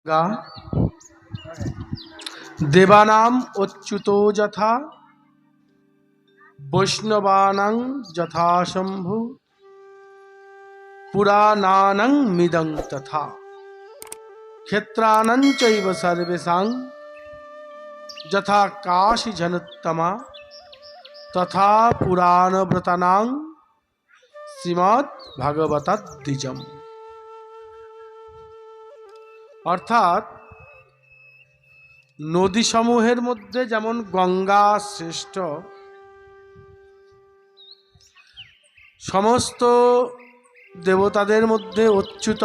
गा देवानां अच्युतो यथा वैष्णवानां यथा शंभु पुराणानां मिदं तथा क्षेत्राणां चैव सर्वेषां यथा काशी जनुत्तमा तथा पुराणव्रतानां श्रीमद् भागवतद्विजम्। অর্থাৎ নদী সমূহের মধ্যে যেমন গঙ্গা শ্রেষ্ঠ, সমস্ত দেবতাদের মধ্যে অচ্যুত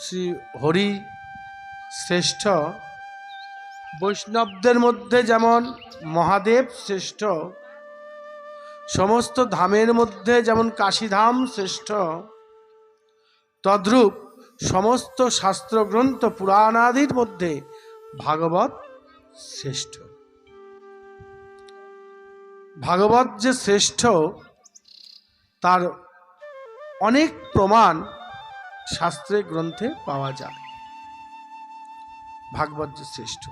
শ্রী হরি শ্রেষ্ঠ, বৈষ্ণবদের মধ্যে যেমন মহাদেব শ্রেষ্ঠ, সমস্ত ধামের মধ্যে যেমন কাশীধাম শ্রেষ্ঠ, তদ্রূপ সমস্ত শাস্ত্রগ্রন্থ পুরাণাদির মধ্যে ভাগবত শ্রেষ্ঠ। ভাগবত যে শ্রেষ্ঠ তার অনেক প্রমাণ শাস্ত্রে গ্রন্থে পাওয়া যায়। ভাগবত যে শ্রেষ্ঠ,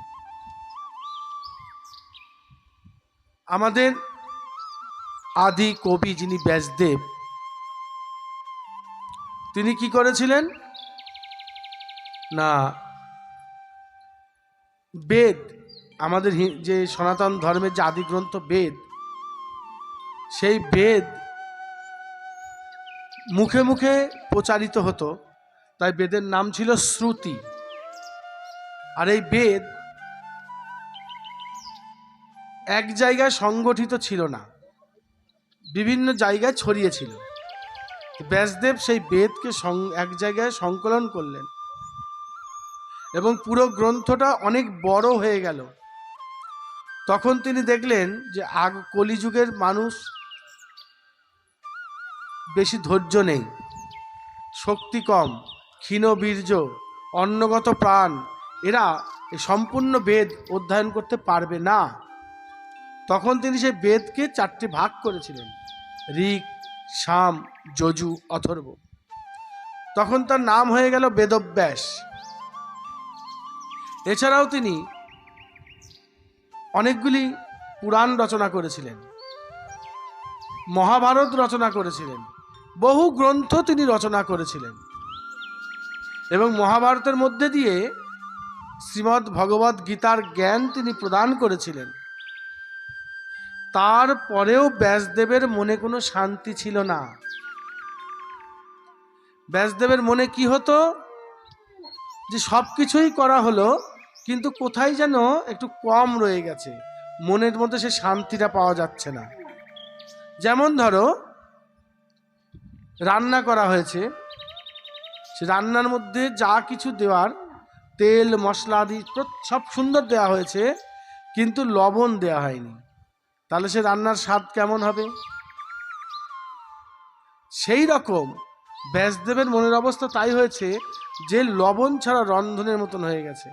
আমাদের আদি কবি যিনি ব্যাসদেব, তিনি কি করেছিলেন না, বেদ, আমাদের যে সনাতন ধর্মের যে আদি গ্রন্থ বেদ, সেই বেদ মুখে মুখে প্রচারিত হতো, তাই বেদের নাম ছিল শ্রুতি। আর এই বেদ এক জায়গায় সংগঠিত ছিল না, বিভিন্ন জায়গায় ছড়িয়েছিল। ব্যাসদেব সেই বেদকে এক জায়গায় সংকলন করলেন এবং পুরো গ্রন্থটা অনেক বড় হয়ে গেল। তখন তিনি দেখলেন যে কলিযুগের মানুষ বেশি ধৈর্য নেই, শক্তি কম, ক্ষীণবীর্য, অন্নগত প্রাণ, এরা সম্পূর্ণ বেদ অধ্যয়ন করতে পারবে না। তখন তিনি সেই বেদকে 4টে ভাগ করেছিলেন, ঋক, সাম, যজু, অথর্ব। তখন তার নাম হয়ে গেল বেদব্যাস। এছাড়াও তিনি অনেকগুলি পুরাণ রচনা করেছিলেন, মহাভারত রচনা করেছিলেন, বহু গ্রন্থ তিনি রচনা করেছিলেন এবং মহাভারতের মধ্যে দিয়ে শ্রীমদ্ ভগবত গীতার জ্ঞান তিনি প্রদান করেছিলেন। তারপরেও ব্যাসদেবের মনে কোনো শান্তি ছিল না। ব্যাসদেবের মনে কি হতো, যে সব কিছুই করা হলো কিন্তু কোথায় যেন একটু কম রয়ে গেছে, মনের মধ্যে সে শান্তিটা পাওয়া যাচ্ছে না। যেমন ধরো রান্না করা হয়েছে, সে রান্নার মধ্যে যা কিছু দেওয়ার, তেল মশলা আদি সব সুন্দর দেওয়া হয়েছে, কিন্তু লবণ দেওয়া হয়নি, তাহলে সে রান্নার স্বাদ কেমন হবে? সেই রকম ব্যাসদেবের মনের অবস্থা তাই হয়েছে, যে লবণ ছাড়া রন্ধনের মতন হয়ে গেছে।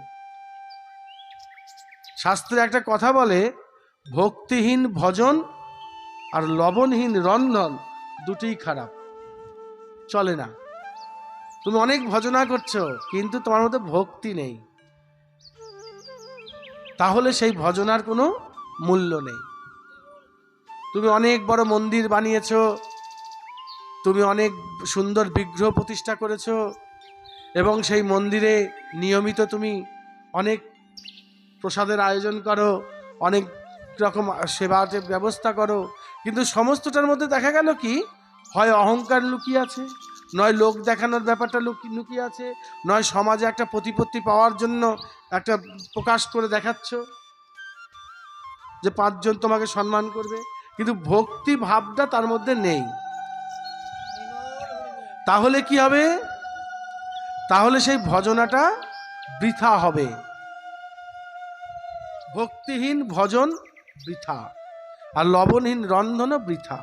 শাস্ত্রে একটা কথা বলে, ভক্তিহীন ভজন আর লবণহীন রন্ধন দুটোই খারাপ, চলে না। তুমি অনেক ভজনা করছো কিন্তু তোমার মধ্যে ভক্তি নেই, তাহলে সেই ভজনার কোনো মূল্য নেই। তুমি অনেক বড় মন্দির বানিয়েছো, তুমি অনেক সুন্দর বিগ্রহ প্রতিষ্ঠা করেছো এবং সেই মন্দিরে নিয়মিত তুমি অনেক প্রসাদের আয়োজন করো, অনেক রকম সেবার ব্যবস্থা করো, কিন্তু সমস্তটার মধ্যে দেখা গেল কি, হয় অহংকার লুকিয়ে আছে, নয় লোক দেখানোর ব্যাপারটা লুকিয়ে আছে, নয় সমাজে একটা প্রতিপত্তি পাওয়ার জন্য একটা প্রকাশ করে দেখাচ্ছ যে 5 জন তোমাকে সম্মান করবে, কিন্তু ভক্তি ভাবটা তার মধ্যে নেই। তাহলে কি হবে? তাহলে সেই ভজনাটা বৃথা হবে। ভক্তিহীন ভজন বৃথা, আর লবণহীন রন্ধনও বৃথা।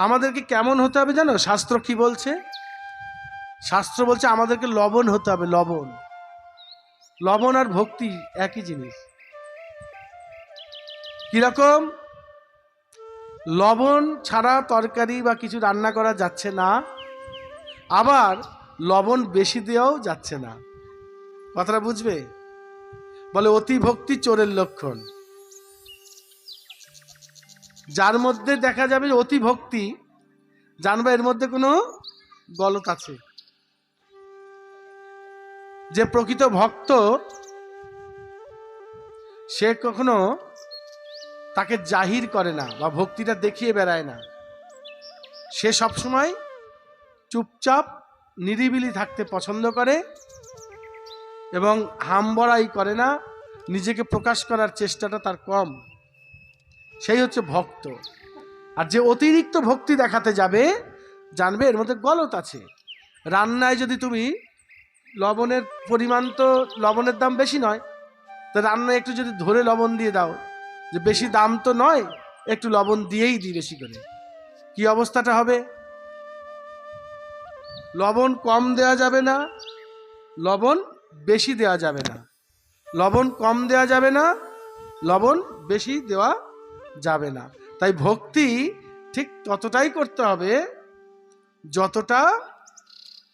আমাদেরকে কেমন হতে হবে জানো? শাস্ত্র কি বলছে? শাস্ত্র বলছে আমাদেরকে লবণ হতে হবে। লবণ, লবণ আর ভক্তি একই জিনিস। কিরকম? লবণ ছাড়া তরকারি বা কিছু রান্না করা যাচ্ছে না, আবার লবণ বেশি দেওয়াও যাচ্ছে না। কথাটা বুঝবে? বলে অতি ভক্তি চোরের লক্ষণ। যার মধ্যে দেখা যাবে অতি ভক্তি, জানবে এর মধ্যে কোনো গলত আছে। যে প্রকৃত ভক্ত সে কখনো তাকে জাহির করে না বা ভক্তিটা দেখিয়ে বেড়ায় না। সে সবসময় চুপচাপ নিরিবিলি থাকতে পছন্দ করে এবং হামবড়াই করে না, নিজেকে প্রকাশ করার চেষ্টাটা তার কম। সেই হচ্ছে ভক্ত। আর যে অতিরিক্ত ভক্তি দেখাতে যাবে, জানবে এর মধ্যে গলত আছে। রান্নায় যদি তুমি লবণের পরিমাণ, তো লবণের দাম বেশি নয়, তো রান্নায় একটু যদি ধরে লবণ দিয়ে দাও, যে বেশি দাম তো নয়, একটু লবণ দিয়েই দিই বেশি করে, কি অবস্থাটা হবে? লবণ কম দেওয়া যাবে না, লবণ বেশি দেওয়া যাবে না, লবণ কম দেওয়া যাবে না, লবণ বেশি দেওয়া যাবে না। তাই ভক্তি ঠিক ততটাই করতে হবে যতটা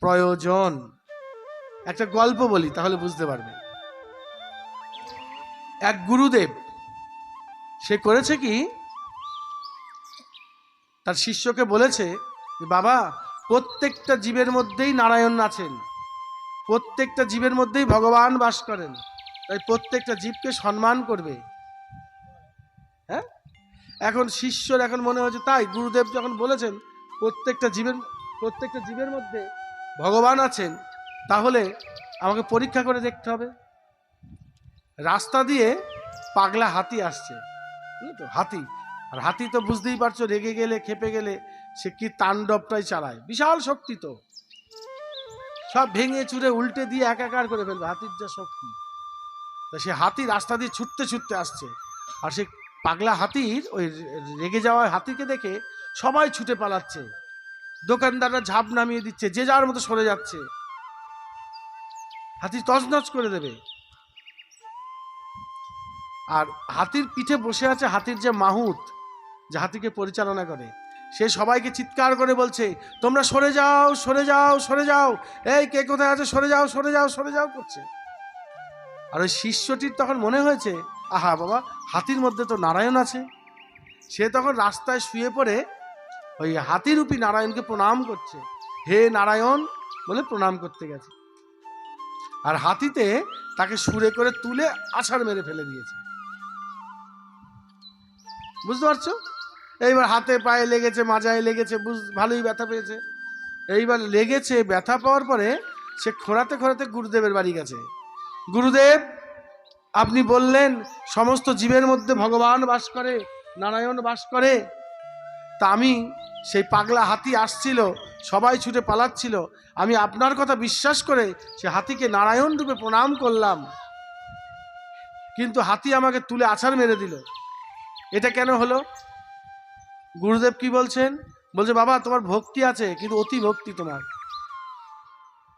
প্রয়োজন। একটা গল্প বলি, তাহলে বুঝতে পারবে। এক গুরুদেব, সে করেছে কি, তার শিষ্যকে বলেছে, বাবা, প্রত্যেকটা জীবের মধ্যেই নারায়ণ আছেন, প্রত্যেকটা জীবের মধ্যেই ভগবান বাস করেন, তাই প্রত্যেকটা জীবকে সম্মান করবে। হ্যাঁ, এখন শিষ্যর এখন মনে হচ্ছে, তাই গুরুদেব যখন বলেছেন প্রত্যেকটা জীবের মধ্যে ভগবান আছেন, তাহলে আমাকে পরীক্ষা করে দেখতে হবে। রাস্তা দিয়ে পাগলা হাতি আসছে, তো হাতি, আর হাতি তো বুঝতেই পারছো, রেগে গেলে খেপে গেলে সে কি তাণ্ডবটাই চালায়, বিশাল শক্তি, তো সব ভেঙে চুরে উল্টে দিয়ে একাকার করে ফেলবে, হাতির যা শক্তি। তা সে হাতি রাস্তা দিয়ে ছুটতে ছুটতে আসছে, আর সে পাগলা হাতির ওই রেগে যাওয়া হাতিকে দেখে সবাই ছুটে পালাচ্ছে, দোকানদাররা ঝাঁপ নামিয়ে দিচ্ছে, যে যার মতো সরে যাচ্ছে, হাতি তছনছ করে দেবে। আর হাতির পিঠে বসে আছে হাতির যে মাহুত, যে হাতিকে পরিচালনা করে, সে সবাইকে চিৎকার করে বলছে, তোমরা সরে যাও, সরে যাও, সরে যাও, এই কে কোথায় আছে, সরে যাও, সরে যাও, সরে যাও করছে। আর ওই শিষ্যটির তখন মনে হয়েছে, আহা বাবা, হাতির মধ্যে তো নারায়ণ আছে। সে তখন রাস্তায় শুয়ে পড়ে ওই হাতিরূপী নারায়ণকে প্রণাম করছে, হে নারায়ণ বলে প্রণাম করতে গেছে। আর হাতিতে তাকে সুরে করে তুলে আছাড় মেরে ফেলে দিয়েছে। বুঝতে পারছো? এইবার হাতে পায়ে লেগেছে, মাজায় লেগেছে, ভালোই ব্যথা পেয়েছে। এইবার লেগেছে, ব্যথা পাওয়ার পরে সে খোঁড়াতে খোঁড়াতে গুরুদেবের বাড়ি গেছে। গুরুদেব, আপনি বললেন সমস্ত জীবের মধ্যে ভগবান বাস করে, নারায়ণ বাস করে, তা আমি, সেই পাগলা হাতি আসছিল, সবাই ছুটে পালাচ্ছিল, আমি আপনার কথা বিশ্বাস করে সে হাতিকে নারায়ণ রূপে প্রণাম করলাম, কিন্তু হাতি আমাকে তুলে আছাড় মেরে দিল, এটা কেন হলো? গুরুদেব কি বলছেন? বলছে, বাবা, তোমার ভক্তি আছে, কিন্তু অতি ভক্তি তোমার।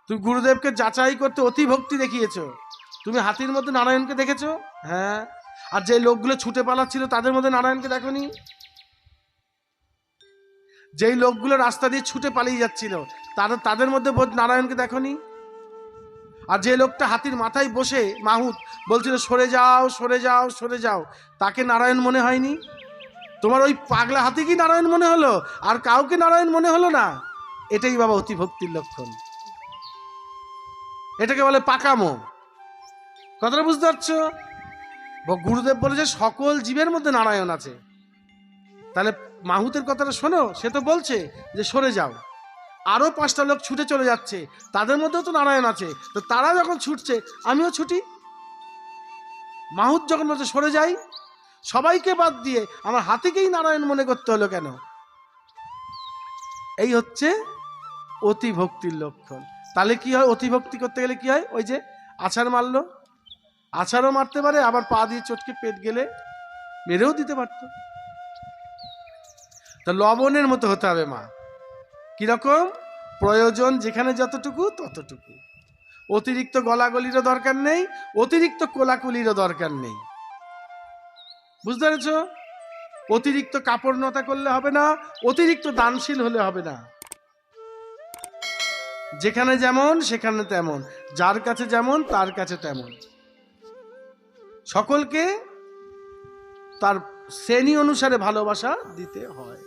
তুমি গুরুদেবকে যাচাই করতে অতি ভক্তি দেখিয়েছো। তুমি হাতির মধ্যে নারায়ণকে দেখেছো? হ্যাঁ। আর যে লোকগুলো ছুটে পালাচ্ছিল তাদের মধ্যে নারায়ণকে দেখোনি? যেই লোকগুলো রাস্তা দিয়ে ছুটে পালিয়ে যাচ্ছিল তাদের মধ্যে নারায়ণকে দেখোনি? আর যে লোকটা হাতির মাথায় বসে মাহুত বলছিল, সরে যাও, সরে যাও, সরে যাও, তাকে নারায়ণ মনে হয়নি? তোমার ওই পাগলা হাতিকে নারায়ণ মনে হলো, আর কাউকে নারায়ণ মনে হলো না। এটাই বাবা অতি ভক্তির লক্ষণ। এটাকে বলে পাকামো। কথাটা বুঝতে পারছো? গুরুদেব বলেছে সকল জীবের মধ্যে নারায়ণ আছে। তাহলে মাহুতের কথাটা শোনো, সে তো বলছে যে সরে যাও, আরো 5টা লোক ছুটে চলে যাচ্ছে, তাদের মধ্যেও তো নারায়ণ আছে, তো তারা যখন ছুটছে আমিও ছুটি। মাহুত যখন বলছে সরে যাই, সবাইকে বাদ দিয়ে আমার হাতিকেই নারায়ণ মনে করতে হলো কেন? এই হচ্ছে অতি ভক্তির লক্ষণ। তাহলে কি হয়? অতি ভক্তি করতে গেলে কি হয়? ওই যে আছাড় মারলো, আছাড়ও মারতে পারে, আবার পা দিয়ে চটকে পেট গেলে মেরেও দিতে পারত। তা লবণের মতো হতে হবে মা। কিরকম? প্রয়োজন যেখানে যতটুকু ততটুকু, অতিরিক্ত গলাগলিরও দরকার নেই, অতিরিক্ত কোলাকুলিরও দরকার নেই। বুঝতে পেরেছ? অতিরিক্ত কাপড় নতা করলে হবে না, অতিরিক্ত দানশীল হলে হবে না। যেখানে যেমন সেখানে তেমন, যার কাছে যেমন তার কাছে তেমন। সকলকে তার শ্রেণী অনুসারে ভালোবাসা দিতে হয়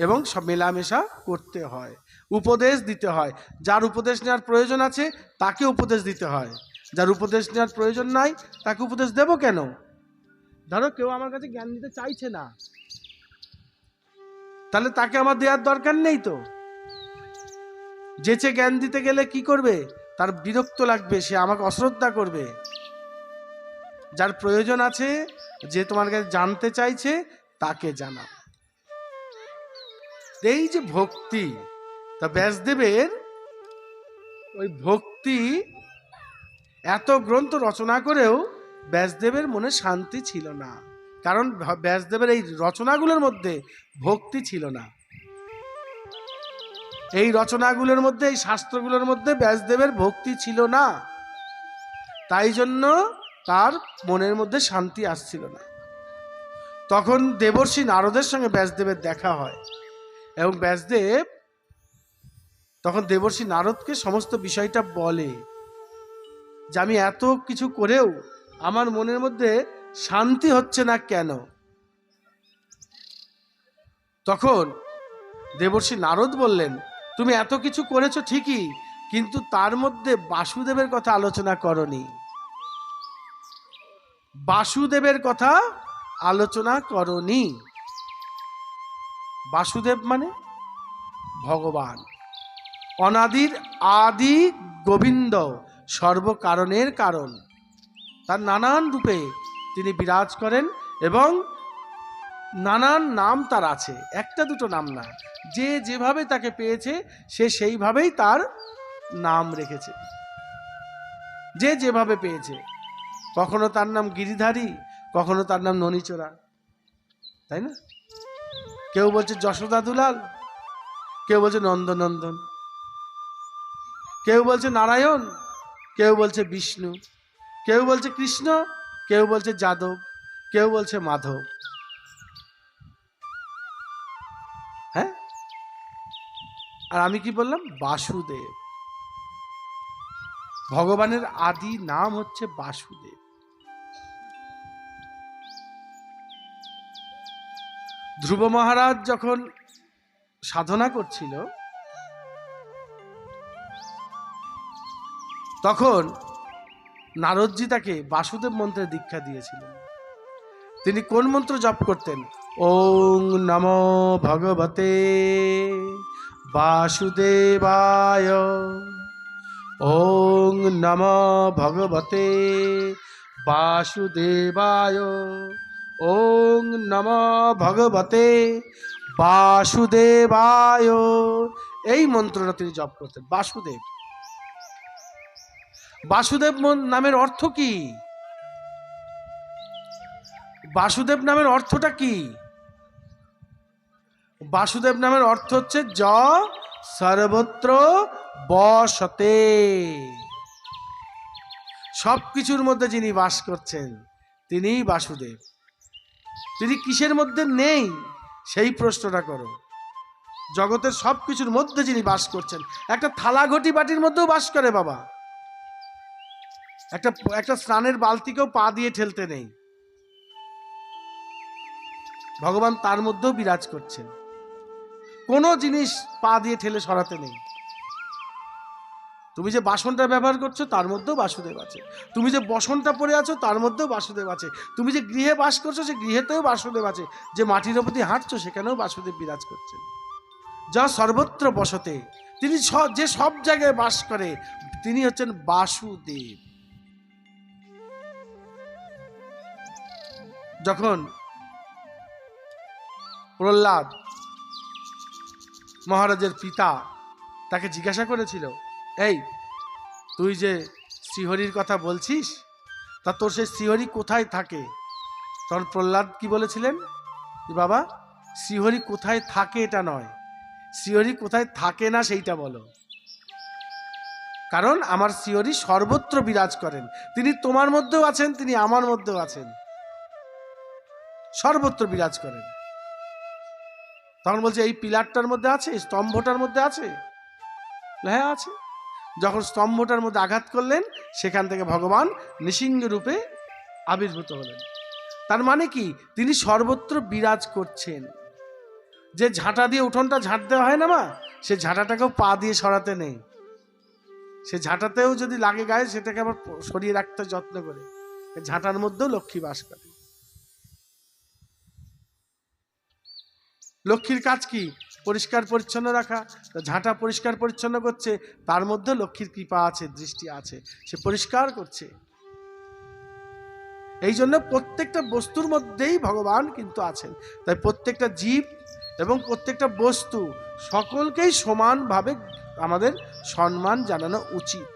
এবং সব মেলামেশা করতে হয়, উপদেশ দিতে হয়। যার উপদেশ নেওয়ার প্রয়োজন আছে তাকে উপদেশ দিতে হয়, যার উপদেশ নেওয়ার প্রয়োজন নাই তাকে উপদেশ দেব কেন? ধরো কেউ আমার কাছে জ্ঞান দিতে চাইছে না, তাহলে তাকে আমার দেওয়ার দরকার নেই তো। যেচে জ্ঞান দিতে গেলে কি করবে? তার বিরক্ত লাগবে, সে আমাকে অশ্রদ্ধা করবে। যার প্রয়োজন আছে, যে তোমার কাছে জানতে চাইছে, তাকে জানাও। এই যে ভক্তি, তা ব্যাসদেবের ওই ভক্তি, এত গ্রন্থ রচনা করেও ব্যাসদেবের মনে শান্তি ছিল না, কারণ ব্যাসদেবের এই রচনাগুলোর মধ্যে ভক্তি ছিল না। এই রচনাগুলোর মধ্যে, এই শাস্ত্রগুলোর মধ্যে ব্যাসদেবের ভক্তি ছিল না, তাই জন্য তার মনের মধ্যে শান্তি আসছিল না। তখন দেবর্ষি নারদের সঙ্গে ব্যাসদেবের দেখা হয় এবং ব্যাসদেব তখন দেবর্ষি নারদকে সমস্ত বিষয়টা বলে যে আমি এত কিছু করেও আমার মনের মধ্যে শান্তি হচ্ছে না কেন? তখন দেবর্ষি নারদ বললেন, তুমি এত কিছু করেছো ঠিকই, কিন্তু তার মধ্যে বাসুদেবের কথা আলোচনা করনি। বাসুদেবের কথা আলোচনা করনি। বাসুদেব মানে ভগবান, অনাদির আদি গোবিন্দ, সর্বকারণের কারণ। তার নানান রূপে তিনি বিরাজ করেন এবং নানান নাম তার আছে, একটা দুটো নাম না। যে যেভাবে তাকে পেয়েছে সে সেইভাবেই তার নাম রেখেছে, যে যেভাবে পেয়েছে। কখনো তার নাম গিরিধারী, কখনো তার নাম ননীচোরা, তাই না? কেউ বলছে যশোদা দুলাল, কেউ বলছে নন্দনন্দন, কেউ বলছে নারায়ণ, কেউ বলছে বিষ্ণু, কেউ বলছে কৃষ্ণ, কেউ বলছে যাদব, কেউ বলছে মাধব। হ্যাঁ, আর আমি কি বললাম? বাসুদেব। ভগবানের আদি নাম হচ্ছে বাসুদেব। ধ্রুব মহারাজ যখন সাধনা করছিল, তখন নারদজি তাকে বাসুদেব মন্ত্রে দীক্ষা দিয়েছিলেন। তিনি কোন মন্ত্র জপ করতেন? ওং নমো ভগবতে বাসুদেবায়, ওং নমো ভগবতে বাসুদেবায়, ওং নমো ভগবতে বাসুদেবায়। এই মন্ত্রটা তিনি জপ করতেন, বাসুদেব। বাসুদেব নামের অর্থ কি? বাসুদেব নামের অর্থটা কি? বাসুদেব নামের অর্থ হচ্ছে য সর্বত্র বসতে, সবকিছুর মধ্যে যিনি বাস করছেন তিনিই বাসুদেব। তিনি কিসের মধ্যে নেই সেই প্রশ্নটা করো। জগতের সবকিছুর মধ্যে যিনি বাস করছেন, একটা থালা ঘটি বাটির মধ্যেও বাস করে বাবা। একটা স্নানের বালতিকেও পা দিয়ে ঠেলতে নেই, ভগবান তার মধ্যেও বিরাজ করছেন। কোনো জিনিস পা দিয়ে ঠেলে সরাতে নেই। তুমি যে বাসনটা ব্যবহার করছো তার মধ্যেও বাসুদেব আছে, তুমি যে বসনটা পরে আছো তার মধ্যেও বাসুদেব আছে, তুমি যে গৃহে বাস করছো সে গৃহেতেও বাসুদেব আছে, যে মাটির ওপর দিয়ে হাঁটছো সেখানেও বাসুদেব বিরাজ করছেন। যা সর্বত্র বসতে, তিনি যে সব জায়গায় বাস করে, তিনি হচ্ছেন বাসুদেব। যখন প্রহ্লাদ মহারাজের পিতা তাকে জিজ্ঞাসা করেছিল, এই তুই যে শ্রীহরির কথা বলছিস, তা তোর সেই শ্রীহরি কোথায় থাকে? তখন প্রহ্লাদ কি বলেছিলেন? যে বাবা, শ্রীহরি কোথায় থাকে এটা নয়, শ্রীহরি কোথায় থাকে না সেইটা বলো। কারণ আমার শ্রীহরি সর্বত্র বিরাজ করেন, তিনি তোমার মধ্যেও আছেন, তিনি আমার মধ্যেও আছেন, সর্বত্র বিরাজ করেন। তখন বলছে এই পিলারটার মধ্যে আছে, স্তম্ভটার মধ্যে আছে? হ্যাঁ আছে। যখন স্তম্ভটার মধ্যে আঘাত করলেন, সেখান থেকে ভগবান নৃসিংহ রূপে আবির্ভূত হলেন। তার মানে কি, তিনি সর্বত্র বিরাজ করছেন। যে ঝাঁটা দিয়ে উঠোনটা ঝাঁট দেওয়া হয় না মা, সে ঝাঁটাটাকেও পা দিয়ে সরাতে নেই, সে ঝাঁটাতেও যদি লাগে গায়ে সেটাকে আবার সরিয়ে রাখতে যত্ন করে। ঝাঁটার মধ্যেও লক্ষ্মী বাস করে। লক্ষ্মীর কাজ কি? পরিষ্কার পরিচ্ছন্ন রাখা। ঝাঁটা পরিষ্কার পরিচ্ছন্ন করছে, তার মধ্যে লক্ষ্মীর কৃপা আছে, দৃষ্টি আছে, সে পরিষ্কার করছে। এই জন্য প্রত্যেকটা বস্তুর মধ্যেই ভগবান কিন্তু আছেন। তাই প্রত্যেকটা জীব এবং প্রত্যেকটা বস্তু সকলকেই সমানভাবে আমাদের সম্মান জানানো উচিত।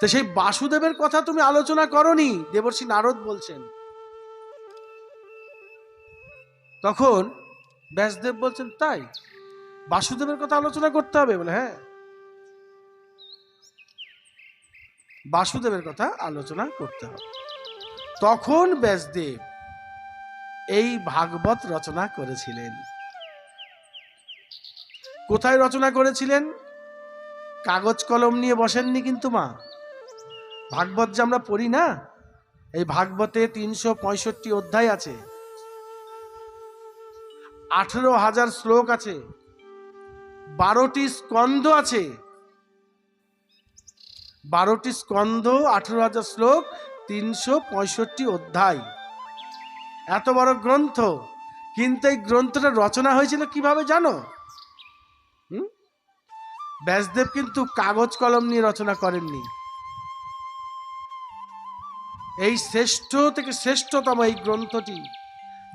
তো সেই বাসুদেবের কথা তুমি আলোচনা করনি, দেবর্ষি নারদ বলছেন। তখন ব্যাসদেব বলছেন, তাই বাসুদেবের কথা আলোচনা করতে হবে? বলে হ্যাঁ, বাসুদেবের কথা আলোচনা করতে হবে। তখন ব্যাসদেব এই ভাগবত রচনা করেছিলেন। কোথায় রচনা করেছিলেন? কাগজ কলম নিয়ে বসেননি কিন্তু মা। ভাগবত যে আমরা পড়ি না, এই ভাগবতে 365 অধ্যায় আছে, 18,000 শ্লোক আছে, 12টি স্কন্ধ আছে। 12টি স্কন্ধ, 18,000 শ্লোক, 365 অধ্যায়, এত বড় গ্রন্থ। কিন্তু এই গ্রন্থটা রচনা হয়েছিল কিভাবে জানো? ব্যাসদেব কিন্তু কাগজ কলম নিয়ে রচনা করেননি। এই শ্রেষ্ঠ থেকে শ্রেষ্ঠতম এই গ্রন্থটি,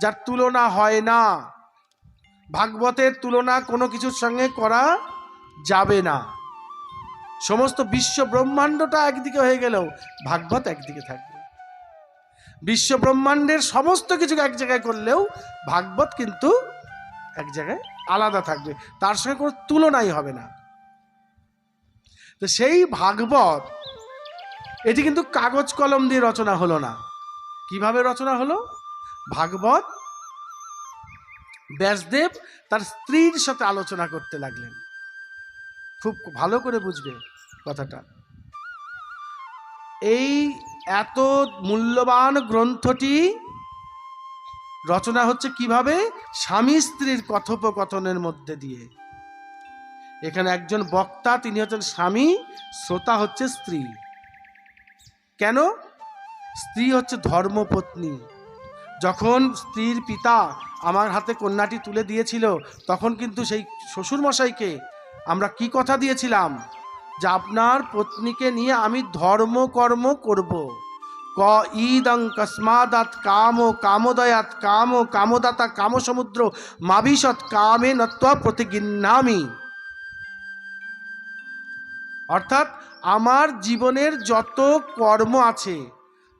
যার তুলনা হয় না, ভাগবতের তুলনা কোনো কিছুর সঙ্গে করা যাবে না। সমস্ত বিশ্ব ব্রহ্মাণ্ডটা একদিকে হয়ে গেলেও ভাগবত একদিকে থাকবে। বিশ্ব ব্রহ্মাণ্ডের সমস্ত কিছুকে এক জায়গায় করলেও ভাগবত কিন্তু এক জায়গায় আলাদা থাকবে, তার সঙ্গে কোনো তুলনাই হবে না। তো সেই ভাগবত, এটি কিন্তু কাগজ কলম দিয়ে রচনা হলো না। কিভাবে রচনা হলো? ভাগবত ব্যাসদেব তার স্ত্রীর সাথে আলোচনা করতে লাগলেন। খুব ভালো করে বুঝবে কথাটা। এই এত মূল্যবান গ্রন্থটি রচনা হচ্ছে কিভাবে? স্বামী স্ত্রীর কথোপকথনের মধ্যে দিয়ে। এখানে একজন বক্তা, তিনি হচ্ছেন স্বামী, শ্রোতা হচ্ছে স্ত্রী। কেন? স্ত্রী হচ্ছে ধর্মপত্নী। যখন স্ত্রীর পিতা আমার হাতে কন্যাটি তুলে দিয়েছিল, তখন কিন্তু সেই শ্বশুরমশাইকে আমরা কি কথা দিয়েছিলাম? যে আপনার পত্নীকে নিয়ে আমি ধর্মকর্ম করব। ক ইদং কস্মাদাত কাম কামোদয়াত কাম কামদাতা কাম সমুদ্র মাবিশত কামে নত্বা প্রতিগিন্নামি। অর্থাৎ আমার জীবনের যত কর্ম আছে,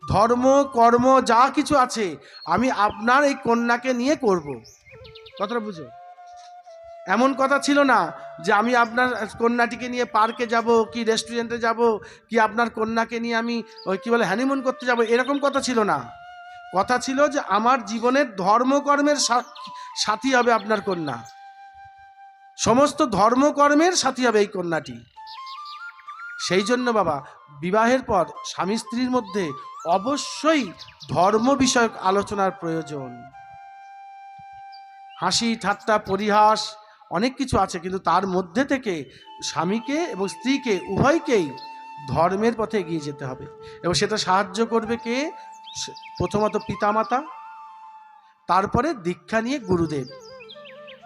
ধর্ম কর্ম যা কিছু আছে, আমি আপনার এই কন্যাকে নিয়ে করব। কথাটা বুঝো। এমন কথা ছিল না যে আমি আপনার কন্যাটিকে নিয়ে পার্কে যাব, কি রেস্টুরেন্টে যাব, কি আপনার কন্যাকে নিয়ে আমি ওই কি বলে হানিমুন করতে যাব, এরকম কথা ছিল না। কথা ছিল যে আমার জীবনের ধর্মকর্মের সাথী হবে আপনার কন্যা, সমস্ত ধর্মকর্মের সাথী হবে এই কন্যাটি। সেই জন্য বাবা, বিবাহের পর স্বামী স্ত্রীর মধ্যে অবশ্যই ধর্ম বিষয়ক আলোচনার প্রয়োজন। হাসি ঠাট্টা পরিহাস অনেক কিছু আছে, কিন্তু তার মধ্যে থেকে স্বামীকে এবং স্ত্রীকে উভয়কেই ধর্মের পথে এগিয়ে যেতে হবে। এবং সেটা সাহায্য করবে কে? প্রথমত পিতামাতা, তারপরে দীক্ষা নিয়ে গুরুদেব।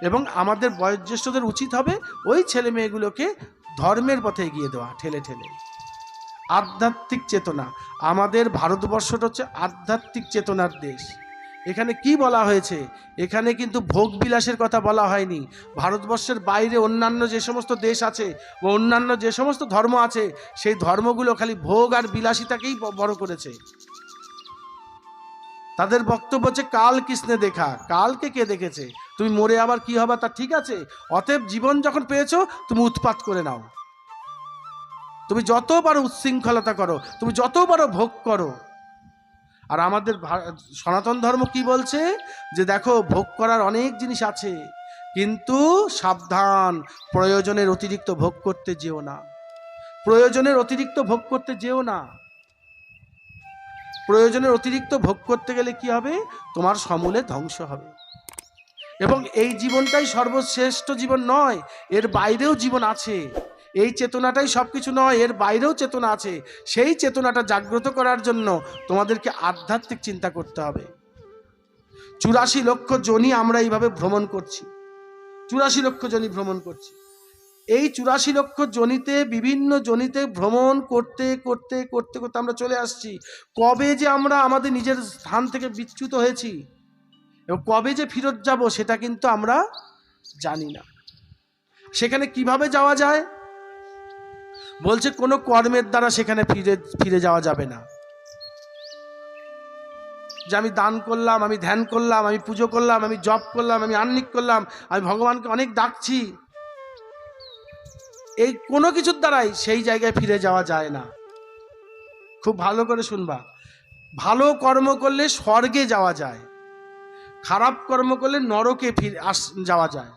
এবং আমাদের বয়োজ্যেষ্ঠদের উচিত হবে ওই ছেলে মেয়েগুলোকে ধর্মের পথে এগিয়ে দেওয়া, ঠেলে ঠেলে। আধ্যাত্মিক চেতনা, আমাদের ভারতবর্ষটা হচ্ছে আধ্যাত্মিক চেতনার দেশ। এখানে কি বলা হয়েছে? এখানে কিন্তু ভোগ বিলাসের কথা বলা হয়নি। ভারতবর্ষের বাইরে অন্যান্য যে সমস্ত দেশ আছে বা অন্যান্য যে সমস্ত ধর্ম আছে, সেই ধর্মগুলো খালি ভোগ আর বিলাসিতাকেই বড় করেছে। তাদের বক্তব্য হচ্ছে কাল কৃষ্ণে দেখা। কালকে কে দেখেছে? তুমি মরে আবার কি হবে তা ঠিক আছে, অতএব জীবন যখন পেয়েছো তুমি উৎপাত করে নাও, তুমি যত পারো উচ্ছৃঙ্খলতা করো, তুমি যত পারো ভোগ করো। আর আমাদের সনাতন ধর্ম কি বলছে? যে দেখো, ভোগ করার অনেক জিনিস আছে, কিন্তু সাবধান, প্রয়োজনের অতিরিক্ত ভোগ করতে যেও না, প্রয়োজনের অতিরিক্ত ভোগ করতে যেও না। প্রয়োজনের অতিরিক্ত ভোগ করতে গেলে কি হবে? তোমার সমূলে ধ্বংস হবে। এবং এই জীবনটাই সর্বশ্রেষ্ঠ জীবন নয়, এর বাইরেও জীবন আছে। এই চেতনাটাই সব কিছু নয়, এর বাইরেও চেতনা আছে। সেই চেতনাটা জাগ্রত করার জন্য তোমাদেরকে আধ্যাত্মিক চিন্তা করতে হবে। 84 লক্ষ যোনি আমরা এইভাবে ভ্রমণ করছি, 84 লক্ষ যোনি ভ্রমণ করছি। এই 84 লক্ষ যোনিতে, বিভিন্ন যোনিতে ভ্রমণ করতে করতে করতে করতে আমরা চলে আসছি। কবে যে আমরা আমাদের নিজের স্থান থেকে বিচ্যুত হয়েছি এবং কবে যে ফিরত যাব সেটা কিন্তু আমরা জানি না। সেখানে কিভাবে যাওয়া যায়? বলছে কোনো কর্মের দ্বারা সেখানে ফিরে যাওয়া যাবে না। যে আমি দান করলাম, আমি ধ্যান করলাম, আমি পুজো করলাম, আমি জপ করলাম, আমি আহ্নিক করলাম, আমি ভগবানকে অনেক ডাকছি, এই কোনো কিছুর দ্বারাই সেই জায়গায় ফিরে যাওয়া যায় না। খুব ভালো করে শুনবা, ভালো কর্ম করলে স্বর্গে যাওয়া যায়, খারাপ কর্ম করলে নরকে যাওয়া যায়।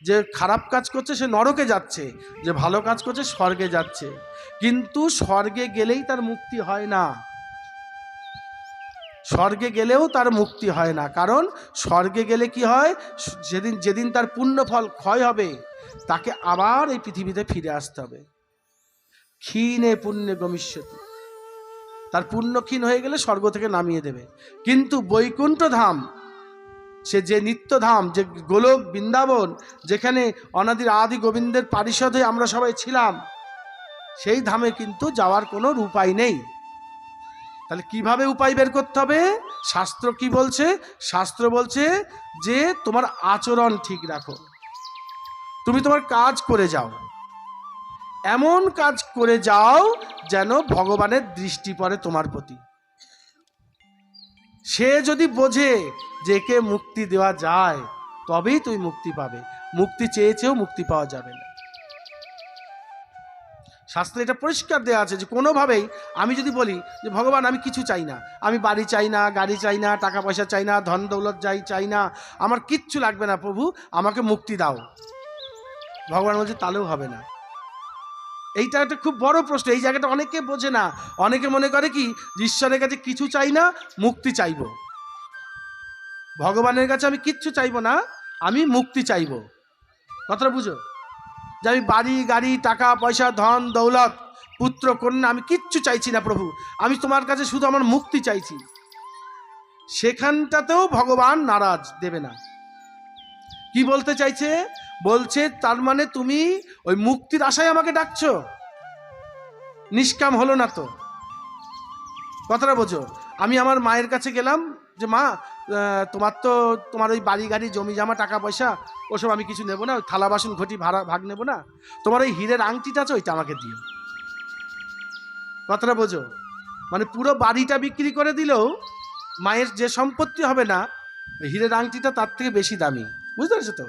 যে খারাপ কাজ করছে সে নরকে যাচ্ছে, যে ভালো কাজ করছে স্বর্গে যাচ্ছে। কিন্তু স্বর্গে গেলেই তার মুক্তি হয় না, স্বর্গে গেলেও তার মুক্তি হয় না। কারণ স্বর্গে গেলে কি হয়? যেদিন তার পুণ্যফল ক্ষয় হবে তাকে আবার এই পৃথিবীতে ফিরে আসতে হবে। ক্ষীণে পুণ্যে গমিষ্যতি, তার পুণ্য ক্ষীণ হয়ে গেলে স্বর্গ থেকে নামিয়ে দেবে। কিন্তু বৈকুণ্ঠ ধাম, সে যে নিত্যধাম, যে গোলক বৃন্দাবন, যেখানে অনাদির আদি গোবিন্দের পারিষদে আমরা সবাই ছিলাম, সেই ধামে কিন্তু যাওয়ার কোনো উপায় নেই। তাহলে কিভাবে উপায় বের করতে হবে? শাস্ত্র কি বলছে? শাস্ত্র বলছে যে তোমার আচরণ ঠিক রাখো, তুমি তোমার কাজ করে যাও, এমন কাজ করে যাও যেন ভগবানের দৃষ্টি পড়ে তোমার প্রতি। সে যদি বোঝে যে একে মুক্তি দেওয়া যায় তবেই তুমি মুক্তি পাবে, মুক্তি চেয়েছেও মুক্তি পাওয়া যাবে না। শাস্ত্রে এটা পরিষ্কার দেওয়া আছে যে কোনোভাবেই আমি যদি বলি যে ভগবান আমি কিছু চাই না, আমি বাড়ি চাই না, গাড়ি চাই না, টাকা পয়সা চাই না, ধন দৌলত চাই না, আমার কিচ্ছু লাগবে না প্রভু, আমাকে মুক্তি দাও, ভগবান বলছে তাহলেও হবে না। এইটা একটা খুব বড় প্রশ্ন, এই জায়গাটা অনেকে বোঝে না। অনেকে মনে করে কি ঈশ্বরের কাছে কিছু চাই না, মুক্তি চাইব। ভগবানের কাছে আমি কিচ্ছু চাইব না, আমি মুক্তি চাইব। কথাটা বুঝো, যে আমি বাড়ি গাড়ি টাকা পয়সা ধন দৌলত পুত্র কন্যা আমি কিচ্ছু চাইছি না প্রভু, আমি তোমার কাছে শুধু আমার মুক্তি চাইছি। সেখানটাতেও ভগবান নারাজ, দেবে না। কি বলতে চাইছে? বলছে তার মানে তুমি ওই মুক্তির আশায় আমাকে ডাকছো, নিষ্কাম হলো না তো। কথাটা বোঝো। আমি আমার মায়ের কাছে গেলাম যে মা তোমার ওই বাড়ি গাড়ি জমি জামা টাকা পয়সা ওসব আমি কিছু নেবো না, ওই থালা বাসন ঘটি ভাগ নেবো না, তোমার ওই হীরের আংটিটা আছে ওইটা আমাকে দিও। কথাটা বোঝো। মানে পুরো বাড়িটা বিক্রি করে দিলেও মায়ের যে সম্পত্তি হবে না, হীরের আংটিটা তার থেকে বেশি দামি। বুঝতে পেরেছো তো?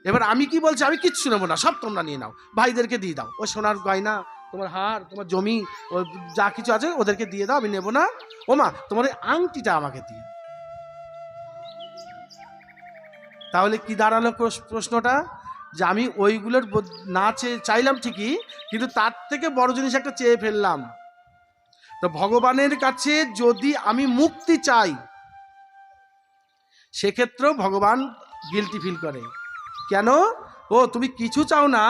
এবার আমি কি বলছি, আমি কিচ্ছু নেবো না, সব তোমরা নিয়ে নাও, ভাইদেরকে দিয়ে দাও, ও সোনার গয়না, তোমার হার, তোমার জমি, ও যা কিছু আছে ওদেরকে দিয়ে দাও, আমি নেবো না। ও মা তোমার এই আংটিটা আমাকে দিয়ে। তাহলে কি দাঁড়ালো প্রশ্নটা? যে আমি ওইগুলোর না চাইলাম ঠিকই, কিন্তু তার থেকে বড় জিনিস একটা চেয়ে ফেললাম। তো ভগবানের কাছে যদি আমি মুক্তি চাই, সেক্ষেত্রেও ভগবান গিল্টি ফিল করে। কেন? ও তুমি কিছু চাও না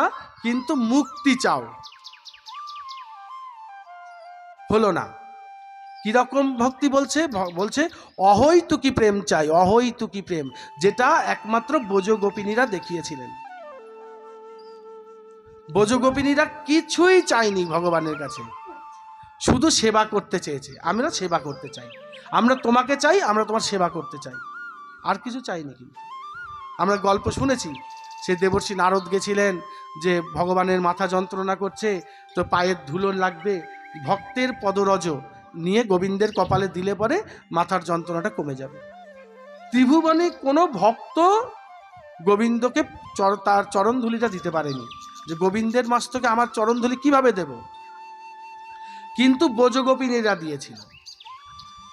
কিন্তু মুক্তি চাও, হলো না। কিরকম ভক্তি বলছে? বলছে অহৈতুকী প্রেম চাই, অহৈতুকী প্রেম, যেটা একমাত্র ব্রজগোপিনীরা দেখিয়েছিলেন। ব্রজগোপিনীরা কিছুই চায়নি ভগবানের কাছে, শুধু সেবা করতে চেয়েছে। আমরা সেবা করতে চাই, আমরা তোমাকে চাই, আমরা তোমার সেবা করতে চাই, আর কিছু চাইনি। কিন্তু আমরা গল্প শুনেছি, সে দেবর্ষী নারদ গেছিলেন যে ভগবানের মাথা যন্ত্রণা করছে, তো পায়ের ধুলো লাগবে, ভক্তের পদরজ নিয়ে গোবিন্দের কপালে দিলে পরে মাথার যন্ত্রণাটা কমে যাবে। ত্রিভুবনে কোনো ভক্ত গোবিন্দকে তার চরণধুলিটা দিতে পারেনি, যে গোবিন্দের মস্তকে আমার চরণধুলি কিভাবে দেব। কিন্তু ব্রজগোপিনীরা দিয়েছিল,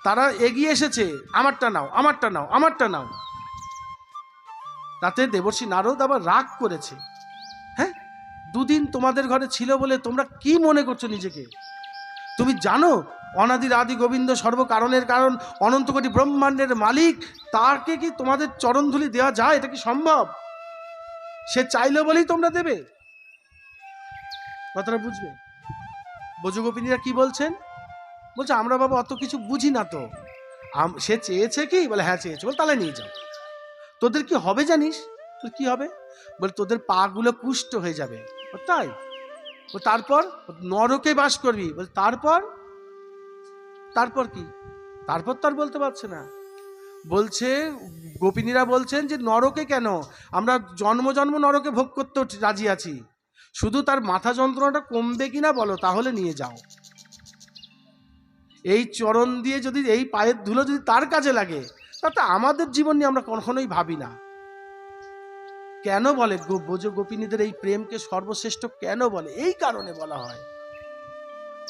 তারা এগিয়ে এসেছে, আমারটা নাও, আমারটা নাও, আমারটা নাও। তাতে দেবর্ষি নারদ আবার রাগ করেছে। হ্যাঁ, দুদিন তোমাদের ঘরে ছিল বলে তোমরা কি মনে করছো নিজেকে? তুমি জানো অনাদির আদি গোবিন্দ সর্বকারণের কারণ, অনন্ত কোটি ব্রহ্মাণ্ডের মালিক, তাকে কি তোমাদের চরণধুলি দেওয়া যায়? এটা কি সম্ভব? সে চাইলো বলেই তোমরা দেবে? কথাটা বুঝবে। ব্রজগোপিনীরা কি বলছেন? বলছে আমরা বাবা অত কিছু বুঝি না তো, সে চেয়েছে কি? বলে হ্যাঁ চেয়েছে। বল তাহলে নিয়ে যাও। তোদের কি হবে জানিস? তোর কি হবে? বলে তোদের পা গুলো কুষ্ঠ হয়ে যাবে। তাই? তারপর নরকে বাস করবি। বল তারপর? তারপর কি? তারপর তার বলতে পারছে না। বলছে গোপিনীরা বলছেন যে নরকে কেন, আমরা জন্ম জন্ম নরকে ভোগ করতে রাজি আছি, শুধু তার মাথা যন্ত্রণাটা কমবে কিনা বলো, তাহলে নিয়ে যাও। এই চরণ দিয়ে যদি, এই পায়ের ধুলো যদি তার কাজে লাগে, তাতে আমাদের জীবন নিয়ে আমরা কখনোই ভাবি না। কেন বলে ব্রজ গোপিনীদের এই প্রেমকে সর্বশ্রেষ্ঠ কেন বলে? এই কারণে বলা হয়,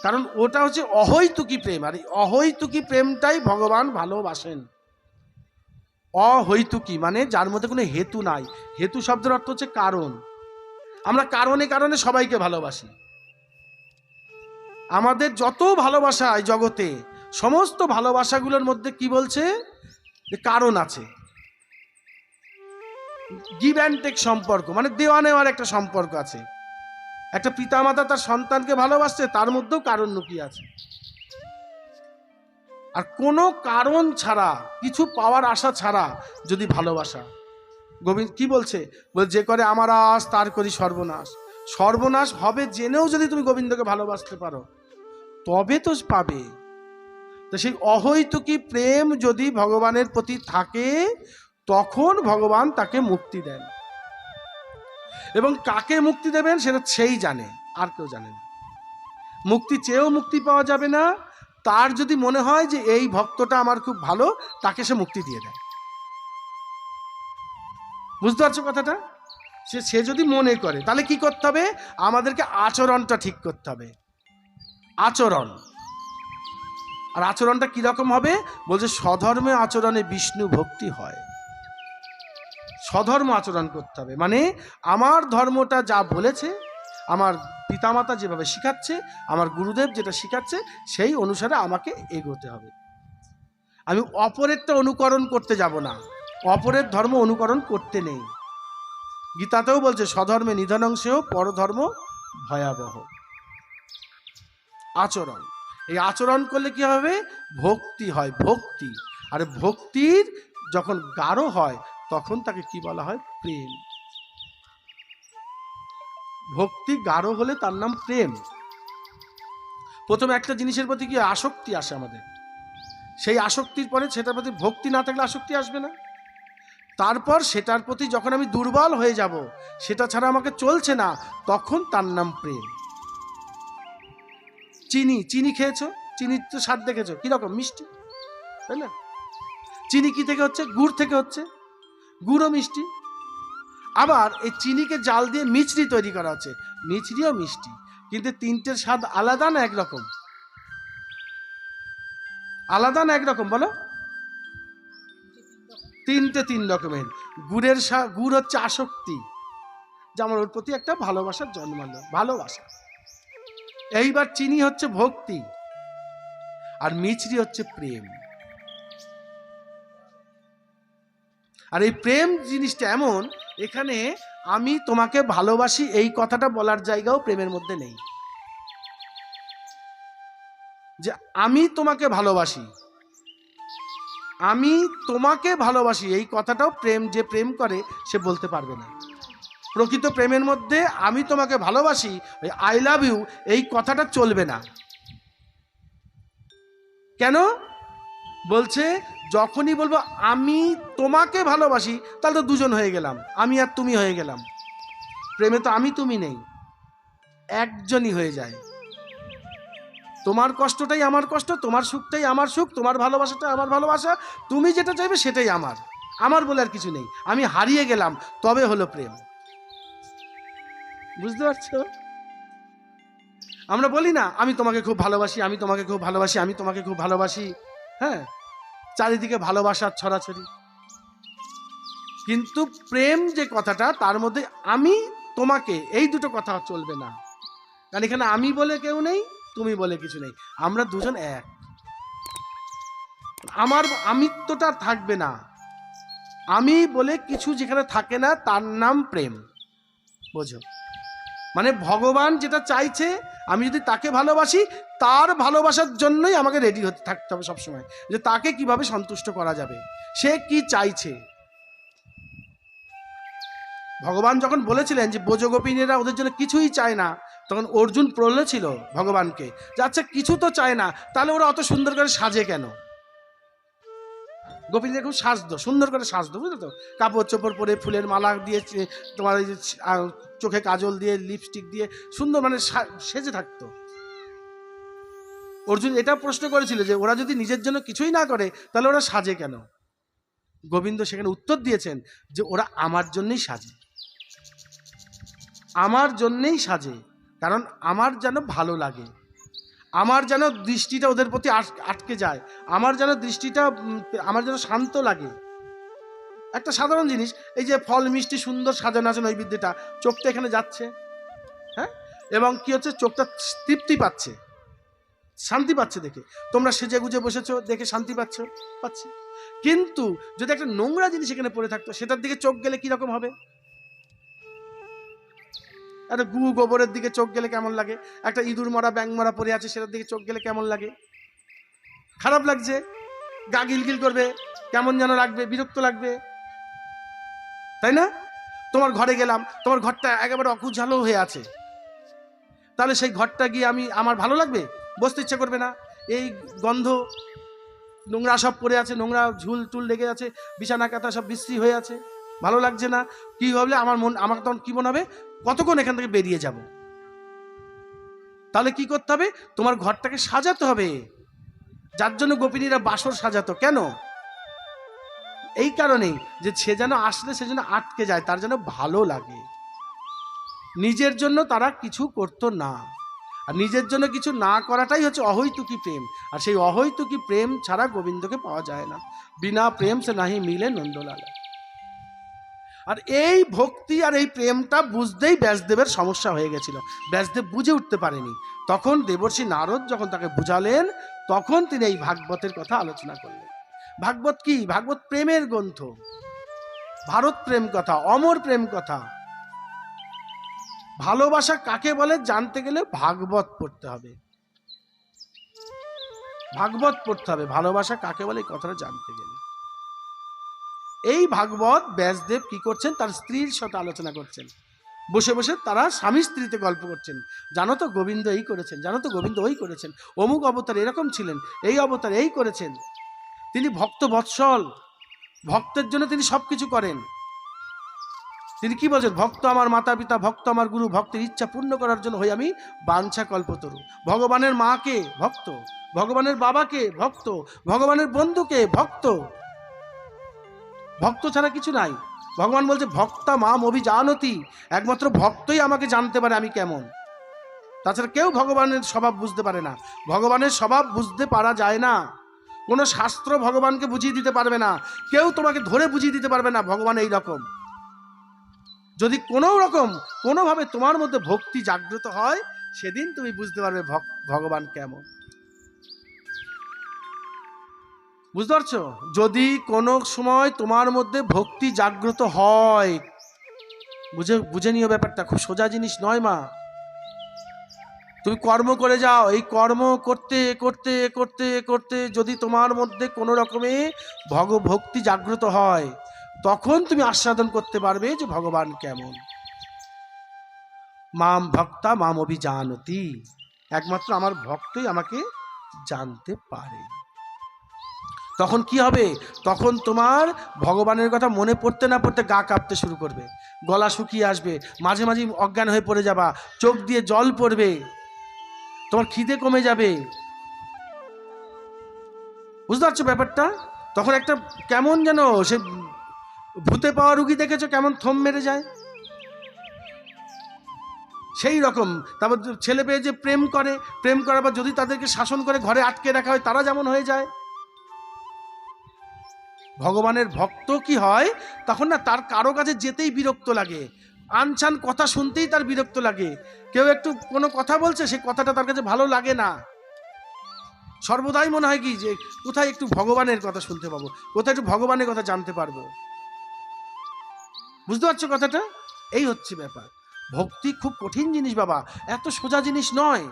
কারণ ওটা হচ্ছে অহৈতুকী প্রেম। আর এই অহৈতুকী প্রেমটাই ভগবান ভালোবাসেন। অহৈতুকী মানে যার মধ্যে কোনো হেতু নাই। হেতু শব্দের অর্থ হচ্ছে কারণ। আমরা কারণে কারণে সবাইকে ভালোবাসি। আমাদের যত ভালোবাসা এই জগতে, সমস্ত ভালোবাসাগুলোর মধ্যে কি বলছে? কারণ আছে। গিভ অ্যান্ড টেক সম্পর্ক, মানে দেওয়া নেওয়ার একটা সম্পর্ক আছে। একটা পিতামাতা তার সন্তানকে ভালোবাসছে, তার মধ্যেও কারণ লুকিয়ে আছে। আর কোনো কারণ ছাড়া, কিছু পাওয়ার আশা ছাড়া যদি ভালোবাসা, গোবিন্দ কি বলছে? যে করে আমার আশ তার করি সর্বনাশ। সর্বনাশ হবে জেনেও যদি তুমি গোবিন্দকে ভালোবাসতে পারো, তবে তো পাবে। তো সেই অহৈতুকী প্রেম যদি ভগবানের প্রতি থাকে, তখন ভগবান তাকে মুক্তি দেন। এবং কাকে মুক্তি দেবেন সেটা সেই জানে, আর কেউ জানে না। মুক্তি চেয়েও মুক্তি পাওয়া যাবে না। তার যদি মনে হয় যে এই ভক্তটা আমার খুব ভালো, তাকে সে মুক্তি দিয়ে দেয়। বুঝতে পারছো কথাটা? সে যদি মনে করে, তাহলে কি করতে হবে? আমাদেরকে আচরণটা ঠিক করতে হবে। আচরণ। আর আচরণটা কিরকম হবে? বলছে স্বধর্মে আচরণে বিষ্ণু ভক্তি হয়। স্বধর্ম আচরণ করতে হবে, মানে আমার ধর্মটা যা বলেছে, আমার পিতামাতা যেভাবে শিখাচ্ছে, আমার গুরুদেব যেটা শিখাচ্ছে, সেই অনুসারে আমাকে এগোতে হবে। আমি অপরেরটা অনুকরণ করতে যাব না। অপরের ধর্ম অনুকরণ করতে নেই। গীতাতেও বলছে স্বধর্মে নিধনংশেও পরধর্ম ভয়াবহ। আচরণ, এই আচরণ করলে কি হবে? ভক্তি হয়, ভক্তি। আর ভক্তির যখন গাঢ় হয়, তখন তাকে কি বলা হয়? প্রেম। ভক্তি গাঢ় হলে তার নাম প্রেম। প্রথমে একটা জিনিসের প্রতি কি আসক্তি আসে আমাদের, সেই আসক্তির পরে সেটার প্রতি ভক্তি না থাকলে আসক্তি আসবে না। তারপর সেটার প্রতি যখন আমি দুর্বল হয়ে যাব, সেটা ছাড়া আমাকে চলছে না, তখন তার নাম প্রেম। চিনি, চিনি খেয়েছো? চিনির তো স্বাদ দেখেছো কিরকম? মিষ্টি, তাই না? চিনি কি থেকে হচ্ছে? গুড় থেকে হচ্ছে। গুড়ও মিষ্টি। আবার এই চিনিকে জাল দিয়ে মিছরি তৈরি করা হচ্ছে, মিছরিও মিষ্টি। কিন্তু তিনটের স্বাদ আলাদা না একরকম? আলাদা না একরকম? বলো। তিনটে তিন রকমের। গুড়ের গুড় হচ্ছে আসক্তি, যেমন ওর প্রতি একটা ভালোবাসার জন্মালো, ভালোবাসা। এইবার চিনি হচ্ছে ভক্তি, আর মিছরি হচ্ছে প্রেম। আর এই প্রেম জিনিসটা এমন, এখানে আমি তোমাকে ভালোবাসি এই কথাটা বলার জায়গাও প্রেমের মধ্যে নেই। যে আমি তোমাকে ভালোবাসি, আমি তোমাকে ভালোবাসি, এই কথাটাও প্রেম, যে প্রেম করে সে বলতে পারবে না। প্রকৃত প্রেমের মধ্যে আমি তোমাকে ভালোবাসি, আই লাভ ইউ, এই কথাটা চলবে না। কেন? বলছে যখনই বলবো আমি তোমাকে ভালোবাসি, তাহলে তো দুজন হয়ে গেলাম, আমি আর তুমি হয়ে গেলাম। প্রেমে তো আমি তুমি নেই, একজনই হয়ে যায়। তোমার কষ্টটাই আমার কষ্ট, তোমার সুখটাই আমার সুখ, তোমার ভালোবাসাটা আমার ভালোবাসা, তুমি যেটা চাইবে সেটাই আমার, আমার বলে আর কিছু নেই। আমি হারিয়ে গেলাম, তবে হলো প্রেম। বুঝতে পারছো? আমরা বলি না আমি তোমাকে খুব ভালোবাসি, আমি তোমাকে খুব ভালোবাসি, আমি তোমাকে খুব ভালোবাসি। হ্যাঁ, চারিদিকে ভালোবাসার ছড়াছড়ি, কিন্তু প্রেম যে কথাটা, তার মধ্যে আমি তোমাকে, এই দুটো কথা চলবে না। কারণ এখানে আমি বলে কেউ নেই, তুমি বলে কিছু নেই, আমরা দুজন এক। আমার আমিত্বটা থাকবে না। আমি বলে কিছু যেখানে থাকে না, তার নাম প্রেম। বোঝো? মানে ভগবান যেটা চাইছে, আমি যদি তাকে ভালোবাসি, তার ভালোবাসার জন্যই আমাকে রেডি হতে থাকতে হবে সবসময়, যে তাকে কিভাবে সন্তুষ্ট করা যাবে, সে কি চাইছে। ভগবান যখন বলেছিলেন যে ব্রজগোপিনীরা ওদের জন্য কিছুই চায় না, তখন অর্জুন বলেছিল ভগবানকে যে আচ্ছা কিছু তো চায় না, তাহলে ওরা অত সুন্দর করে সাজে কেন? গোপিনীরা খুব সাজতো, সুন্দর করে সাজতো, বুঝলো তো? কাপড় চোপড় পরে, ফুলের মালা দিয়ে, তোমার চোখে কাজল দিয়ে, লিপস্টিক দিয়ে সুন্দর মানে সেজে থাকতো। অর্জুন এটা প্রশ্ন করেছিল যে ওরা যদি নিজের জন্য কিছুই না করে, তাহলে ওরা সাজে কেন? গোবিন্দ সেখানে উত্তর দিয়েছেন যে ওরা আমার জন্যই সাজে, আমার জন্যেই সাজে, কারণ আমার যেন ভালো লাগে, আমার যেন দৃষ্টিটা ওদের প্রতি আটকে যায়, আমার যেন দৃষ্টিটা, আমার যেন শান্ত লাগে। একটা সাধারণ জিনিস, এই যে ফল মিষ্টি সুন্দর সাজানো আছে নৈবেদ্যটা, চোখটা এখানে যাচ্ছে, হ্যাঁ, এবং কি হচ্ছে, চোখটা তৃপ্তি পাচ্ছে, শান্তি পাচ্ছে দেখে। তোমরা সেজে গুজে বসেছো, দেখে শান্তি পাচ্ছে। কিন্তু যদি একটা নোংরা জিনিস এখানে পড়ে থাকতো, সেটার দিকে চোখ গেলে কিরকম হবে? একটা গু গোবরের দিকে চোখ গেলে কেমন লাগে? একটা ইঁদুর মরা, ব্যাং মরা পড়ে আছে, সেটার দিকে চোখ গেলে কেমন লাগে? খারাপ লাগছে, গা গিলগিল করবে, কেমন যেন লাগবে, বিরক্ত লাগবে, তাই না? তোমার ঘরে গেলাম, তোমার ঘরটা একেবারে অকুঝালো হয়ে আছে, তাহলে সেই ঘরটা গিয়ে আমার ভালো লাগবে? বসতে ইচ্ছে করবে না। এই গন্ধ, নোংরা সব পড়ে আছে, নোংরা ঝুল টুল লেগে আছে, বিছানা কাঁথা সব বিশ্রী হয়ে আছে, ভালো লাগছে না। কি হবে আমার তখন কি মনে হবে? কতক্ষণ এখান থেকে বেরিয়ে যাব। তাহলে কি করতে হবে? তোমার ঘরটাকে সাজাতে হবে, যার জন্য গোপিনীরা বাসর সাজাতো। কেন? এই কারণেই যে সে যেন আসলে সে যেন আটকে যায়, তার যেন ভালো লাগে। নিজের জন্য তারা কিছু করতো না, আর নিজের জন্য কিছু না করাটাই হচ্ছে অহৈতুকী প্রেম। আর সেই অহৈতুকী প্রেম ছাড়া গোবিন্দকে পাওয়া যায় না। বিনা প্রেম সে নাহি মিলে নন্দলালা। আর এই ভক্তি আর এই প্রেমটা বুঝতেই ব্যাসদেবের সমস্যা হয়ে গেছিল। ব্যাসদেব বুঝে উঠতে পারেনি। তখন দেবর্ষি নারদ যখন তাকে বুঝালেন, তখন তিনি এই ভাগবতের কথা আলোচনা করলেন। ভাগবত কি? ভাগবত প্রেমের গ্রন্থ, ভারত প্রেম কথা, অমর প্রেম কথা। ভালোবাসা কাকে বলে জানতে গেলে ভাগবত পড়তে হবে, ভাগবত পড়তে হবে, ভালোবাসা কাকে বলে এই কথাটা জানতে গেলে। এই ভাগবত ব্যাসদেব কি করছেন? তার স্ত্রীর সাথে আলোচনা করছেন, বসে বসে তারা স্বামী স্ত্রীতে গল্প করছেন। জানো তো গোবিন্দ এই করেছেন, জানো তো গোবিন্দ ওই করেছেন, অমুক অবতার এরকম ছিলেন, এই অবতার এই করেছেন। তিনি ভক্ত বৎসল, ভক্তের জন্য তিনি সবকিছু করেন। তিনি কি বলছেন? ভক্ত আমার মাতা পিতা, ভক্ত আমার গুরু, ভক্তের ইচ্ছা পূর্ণ করার জন্য হই আমি বাঞ্ছা কল্পতরু। ভগবানের মাকে ভক্ত, ভগবানের বাবাকে ভক্ত, ভগবানের বন্ধুকে ভক্ত। ভক্ত ছাড়া কিছু নাই। ভগবান বলছে ভক্তা মাম অভিজানতি, একমাত্র ভক্তই আমাকে জানতে পারে আমি কেমন। তাছাড়া কেউ ভগবানের স্বভাব বুঝতে পারে না। ভগবানের স্বভাব বুঝতে পারা যায় না। কোনো শাস্ত্র ভগবানকে বুঝিয়ে দিতে পারবে না, কেউ তোমাকে ধরে বুঝিয়ে দিতে পারবে না ভগবান এই রকম। যদি কোনো রকম কোনোভাবে তোমার মধ্যে ভক্তি জাগ্রত হয়, সেদিন তুমি বুঝতে পারবে ভগবান কেমন। বুঝতে পারছো? যদি কোনো সময় তোমার মধ্যে ভক্তি জাগ্রত হয়, বুঝে নিও ব্যাপারটা, খুব সোজা জিনিস নয় মা। তুমি কর্ম করে যাও, এই কর্ম করতে করতে করতে করতে যদি তোমার মধ্যে কোনো রকমে ভক্তি জাগ্রত হয়, তখন তুমি আস্বাদন করতে পারবে যে ভগবান কেমন। মাম ভক্তা মাম অভিজানতি, একমাত্র আমার ভক্তই আমাকে জানতে পারে। তখন কি হবে? তখন তোমার ভগবানের কথা মনে পড়তে না পড়তে গা কাঁপতে শুরু করবে, গলা শুকিয়ে আসবে, মাঝে মাঝে অজ্ঞান হয়ে পড়ে যাবা, চোখ দিয়ে জল পড়বে, তোমার খিদে কমে যাবে। বুঝতে পারছো ব্যাপারটা? তখন একটা কেমন যেন সে ভূতে পাওয়া রুগী দেখেছো কেমন থম মেরে যায়, সেই রকম। তারপর ছেলে পেয়ে যে প্রেম করে, প্রেম করার পর যদি তাদেরকে শাসন করে ঘরে আটকে রাখা হয়, তারা যেমন হয়ে যায়। ভগবানের ভক্ত কি হয়, তখন না তার কারো কাছে যেতেই বিরক্ত লাগে, আনচান কথা শুনতেই তার বিরক্ত লাগে। কেউ একটু কোনো কথা বলছে, সে কথাটা তার কাছে ভালো লাগে না। সর্বদাই মনে হয় কি যে কোথায় একটু ভগবানের কথা শুনতে পাবো, কোথায় একটু ভগবানের কথা জানতে পারবো। বুঝতে পারছো কথাটা? এই হচ্ছে ব্যাপার। ভক্তি খুব কঠিন জিনিস বাবা, এত সোজা জিনিস নয়।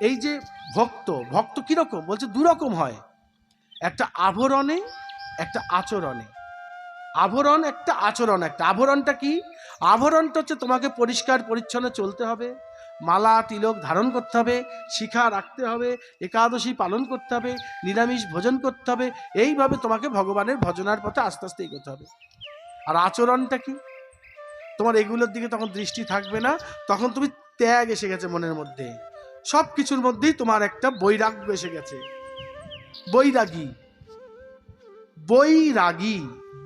এই যে ভক্ত, ভক্ত কিরকম বলছে, দুরকম হয়, একটা আভরণে, একটা আচরণে। আভরণ একটা, আচরণ একটা। আভরণটা কি? আভরণটা হচ্ছে তোমাকে পরিষ্কার পরিচ্ছন্ন চলতে হবে, মালা তিলক ধারণ করতে হবে, শিখা রাখতে হবে, একাদশী পালন করতে হবে, নিরামিষ ভোজন করতে হবে। এইভাবে তোমাকে ভগবানের ভজনার পথে আস্তে আস্তে এগোতে হবে। আর আচরণটা কি? তোমার এগুলোর দিকে তখন দৃষ্টি থাকবে না, তখন তুমি ত্যাগ এসে গেছে মনের মধ্যে, সব কিছুর মধ্যেই তোমার একটা বৈরাগ্য এসে গেছে। বৈরাগী, বৈরাগী,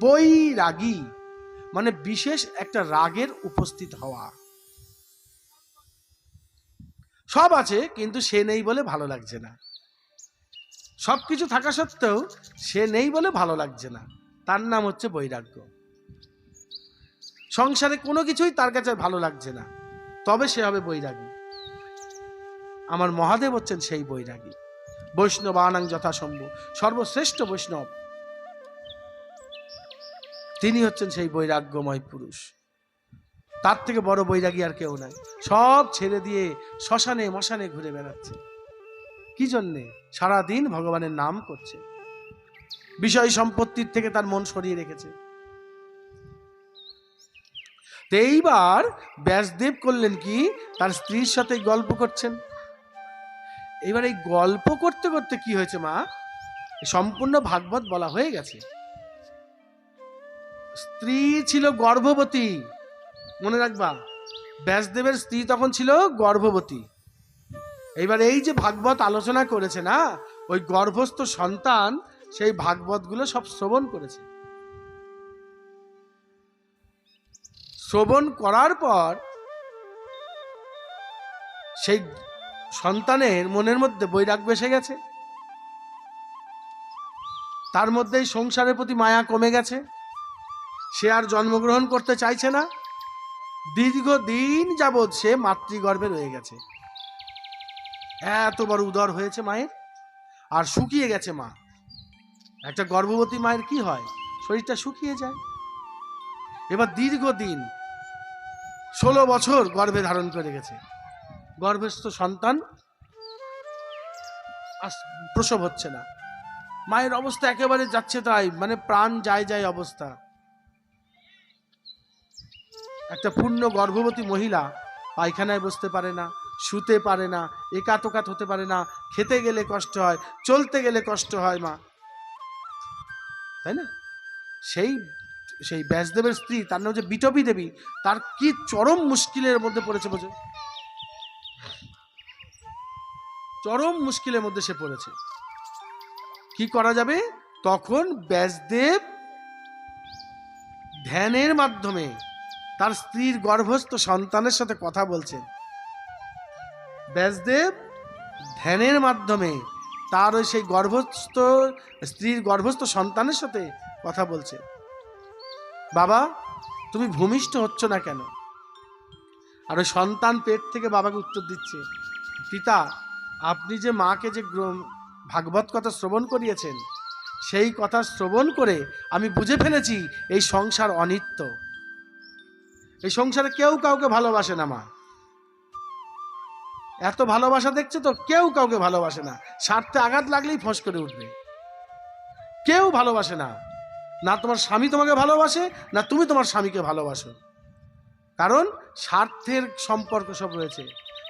বৈরাগী মানে বিশেষ একটা রাগের উপস্থিত হওয়া। সব আছে কিন্তু সে নেই বলে ভালো লাগছে না, সবকিছু থাকা সত্ত্বেও সে নেই বলে ভালো লাগছে না, তার নাম হচ্ছে বৈরাগ্য। সংসারে কোনো কিছুই তার কাছে ভালো লাগছে না, তবে সে হবে বৈরাগী। আমার মহাদেব হচ্ছেন সেই বৈরাগী। বৈষ্ণবানাং যথাসম্ভব, সর্বশ্রেষ্ঠ বৈষ্ণব তিনি হচ্ছেন সেই বৈরাগ্যময় পুরুষ। তার থেকে বড় বৈরাগী আর কেউ নাই। সব ছেড়ে দিয়ে শ্মশানে মশানে ঘুরে বেড়াচ্ছে। কি জন্যে? সারাদিন ভগবানের নাম করছে, বিষয় সম্পত্তির থেকে তার মন সরিয়ে রেখেছে। তো এইবার ব্যাসদেব করলেন কি, তার স্ত্রীর সাথে গল্প করছেন। এবার এই গল্প করতে করতে কি হয়েছে মা, সম্পূর্ণ ভাগবত বলা হয়ে গেছে। স্ত্রী ছিল গর্ভবতী, মনে রাখবা, ব্যাসদেবের স্ত্রী তখন ছিল গর্ভবতী। এইবার এই যে ভাগবত আলোচনা করেছে না, ওই গর্ভস্থ সন্তান সেই ভাগবত গুলো সব শ্রবণ করেছে। শ্রবণ করার পর সেই সন্তানের মনের মধ্যে বৈরাগ্য এসে গেছে, তার মধ্যে সংসারের প্রতি মায়া কমে গেছে, সে আর জন্মগ্রহণ করতে চাইছে না। দীর্ঘদিন যাবৎ সে মাতৃগর্ভে রয়ে গেছে। এত বড় উদর হয়েছে মায়ের, আর শুকিয়ে গেছে মা। একটা গর্ভবতী মায়ের কি হয়, শরীরটা শুকিয়ে যায়। এবার দীর্ঘদিন 16 বছর গর্ভে ধারণ করে গেছে, গর্ভস্থ সন্তান প্রসব হচ্ছে না। মায়ের অবস্থা একেবারে যাচ্ছে তাই, মানে প্রাণ যায় যায় অবস্থা। একটা পূর্ণ গর্ভবতী মহিলা পায়খানায় বসতে পারে না, শুতে পারে না, একাত ওকাত হতে পারে না, খেতে গেলে কষ্ট হয়, চলতে গেলে কষ্ট হয় মা, তাই না? সেই সেই ব্যাসদেবের স্ত্রী, তার নাম হচ্ছে বিটপী দেবী, তার কি চরম মুশকিলের মধ্যে পড়েছে বোঝো, চরম মুশকিলের মধ্যে সে পড়েছে। কি করা যাবে? তখন ব্যাসদেব ধ্যানের মাধ্যমে তার স্ত্রীর গর্ভস্থ সন্তানের সাথে কথা বলছেন। ব্যাসদেব ধ্যানের মাধ্যমে তার ওই সেই গর্ভস্থ স্ত্রীর গর্ভস্থ সন্তানের সাথে কথা বলছে। বাবা, তুমি ভূমিষ্ঠ হচ্ছ না কেন? আর ওই সন্তান পেট থেকে বাবাকে উত্তর দিচ্ছে, পিতা, আপনি যে মাকে যে ভাগবত কথা শ্রবণ করিয়েছেন, সেই কথা শ্রবণ করে আমি বুঝে ফেলেছি এই সংসার অনিত্য। এই সংসারে কেউ কাউকে ভালোবাসে না মা। এত ভালোবাসা দেখছে তো, কেউ কাউকে ভালোবাসে না। স্বার্থে আঘাত লাগলেই ফস করে উঠবে। কেউ ভালোবাসে না, না তোমার স্বামী তোমাকে ভালোবাসে, না তুমি তোমার স্বামীকে ভালোবাসো। কারণ স্বার্থের সম্পর্ক সব রয়েছে।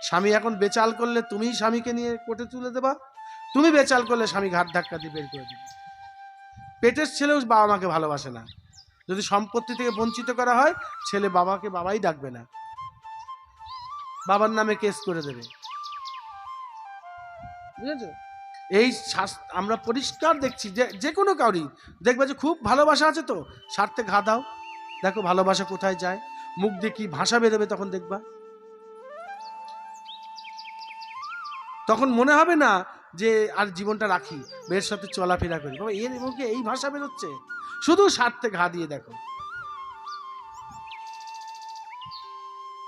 স্বামী এখন বেচাল করলে তুমি স্বামীকে নিয়ে কোর্টে তুলে দেবা, তুমি বেচাল করলে স্বামী ঘাট ধাক্কা দিয়ে বের করে দেবে। পেটের ছেলেও বাবা মাকে ভালোবাসে না। যদি সম্পত্তি থেকে বঞ্চিত করা হয়, ছেলে বাবাকে বাবাই ডাকবে না, বাবার নামে কেস করে দেবে। বুঝেছো? এই আমরা পরিষ্কার দেখছি, যে কোনো কাউরি দেখবে যে খুব ভালোবাসা আছে, তো স্বার্থে ঘা দাও, দেখো ভালোবাসা কোথায় যায়, মুখ দিয়ে কি ভাষা বেরোবে, তখন দেখবা। তখন মনে হবে না যে আর জীবনটা রাখি, মেয়ের সাথে চলাফেরা করি। বাবা এর মুখে এই ভাষা বেরোচ্ছে, শুধু স্বার্থে ঘা দিয়ে দেখো।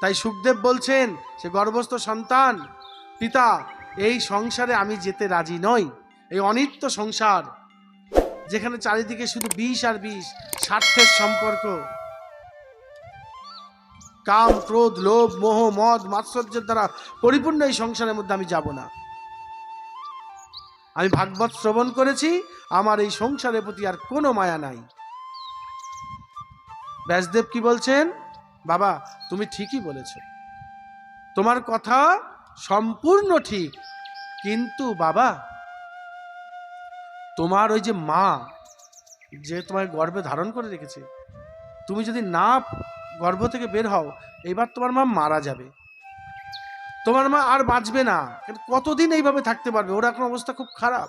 তাই সুখদেব বলছেন, সে গর্ভস্থ সন্তান, পিতা এই সংসারে আমি যেতে রাজি নই। এই অনিত্য সংসার, যেখানে চারিদিকে শুধু বিষ আর বিষ, স্বার্থের সম্পর্ক, কাম ক্রোধ লোভ মোহ মদ মাৎসর্যের দ্বারা পরিপূর্ণ এই সংসারের মধ্যে আমি যাব না। আমি ভাগবত শ্রবণ করেছি, আমার এই সংসারের প্রতি আর কোনো মায়া নাই। ব্যাসদেব কি বলছেন? বাবা তুমি ঠিকই বলেছ, তোমার কথা সম্পূর্ণ ঠিক, কিন্তু বাবা তোমার ওই যে মা, যে তোমার গর্ভে ধারণ করে রেখেছে, তুমি যদি না গর্ভ থেকে বের হও, এবার তোমার মা মারা যাবে, তোমার মা আর বাঁচবে না। কতদিন এইভাবে থাকতে পারবে? ওর এখন অবস্থা খুব খারাপ,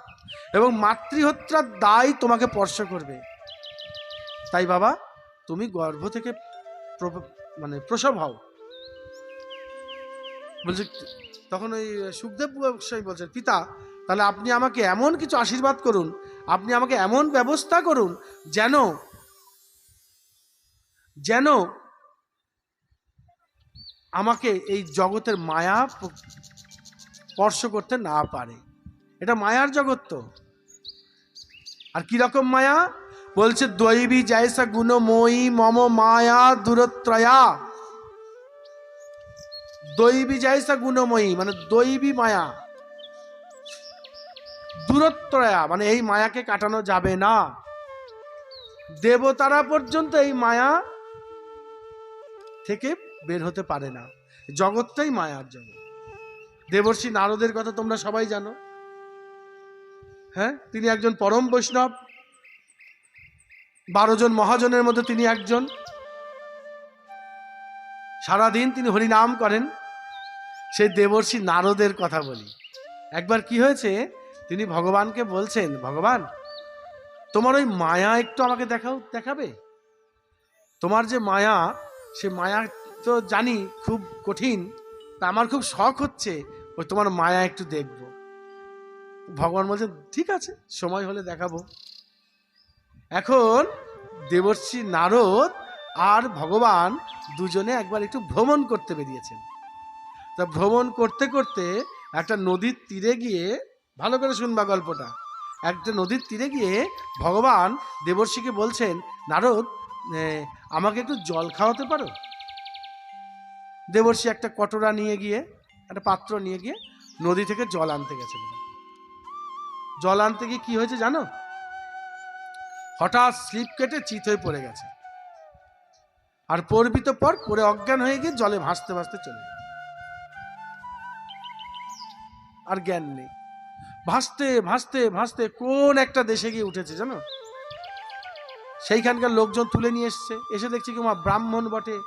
এবং মাতৃহত্যার দায় তোমাকে স্পর্শ করবে। তাই বাবা তুমি গর্ভ থেকে প্রসব হও। বলছে, তখন ওই সুখদেব গোস্বামী বলছেন, পিতা তাহলে আপনি আমাকে এমন কিছু আশীর্বাদ করুন, আপনি আমাকে এমন ব্যবস্থা করুন যেন যেন আমাকে এই জগতের মায়া স্পর্শ করতে না পারে। এটা মায়ার জগৎ তো। আর কিরকম মায়া? বলছে, দৈবী জয়সা গুণময়ী মম মায়া দূরত্রয়া। দৈবী জয়সা গুণময়ী মানে দৈবী মায়া, দূরত্রয়া মানে এই মায়াকে কাটানো যাবে না। দেবতারা পর্যন্ত এই মায়া থেকে বের হতে পারে না। জগৎটাই মায়ার জগৎ। দেবর্ষি নারদের কথা তোমরা সবাই জানো, হ্যাঁ? তিনি একজন পরম বৈষ্ণব, 12 জন মহাজনের মধ্যে তিনি একজন। সারাদিন তিনি হরিনাম করেন। সেই দেবর্ষি নারদের কথা বলি। একবার কি হয়েছে, তিনি ভগবানকে বলছেন, ভগবান তোমার ওই মায়া একটু আমাকে দেখাবে। তোমার যে মায়া, সে মায়া তো জানি খুব কঠিন, তা আমার খুব শখ হচ্ছে ওই তোমার মায়া একটু দেখব। ভগবান বলছেন, ঠিক আছে, সময় হলে দেখাবো। এখন দেবর্ষি নারদ আর ভগবান দুজনে একবার একটু ভ্রমণ করতে বেরিয়েছেন। তা ভ্রমণ করতে করতে একটা নদীর তীরে গিয়ে, ভালো করে শুনবা গল্পটা, একটা নদীর তীরে গিয়ে ভগবান দেবর্ষিকে বলছেন, নারদ আমাকে একটু জল খাওয়াতে পারো? দেবর্ষি একটা কটোরা নিয়ে গিয়ে, একটা পাত্র নিয়ে গিয়ে নদী থেকে জল আনতে গেছেন। জল আনতে গিয়ে কি হয়েছে জানো? হঠাৎ স্লিপ কেটে চিত হয়ে পড়ে গেছে। আর পড়বি তো পর, পরে অজ্ঞান হয়ে গিয়ে জলে ভাসতে ভাসতে চলে গেছে। আর জ্ঞান নেই। ভাসতে ভাসতে ভাসতে কোন একটা দেশে গিয়ে উঠেছে জানো? সেইখানকার লোকজন তুলে নিয়ে এসছে। এসে দেখছি কি, মা ব্রাহ্মণ বটে,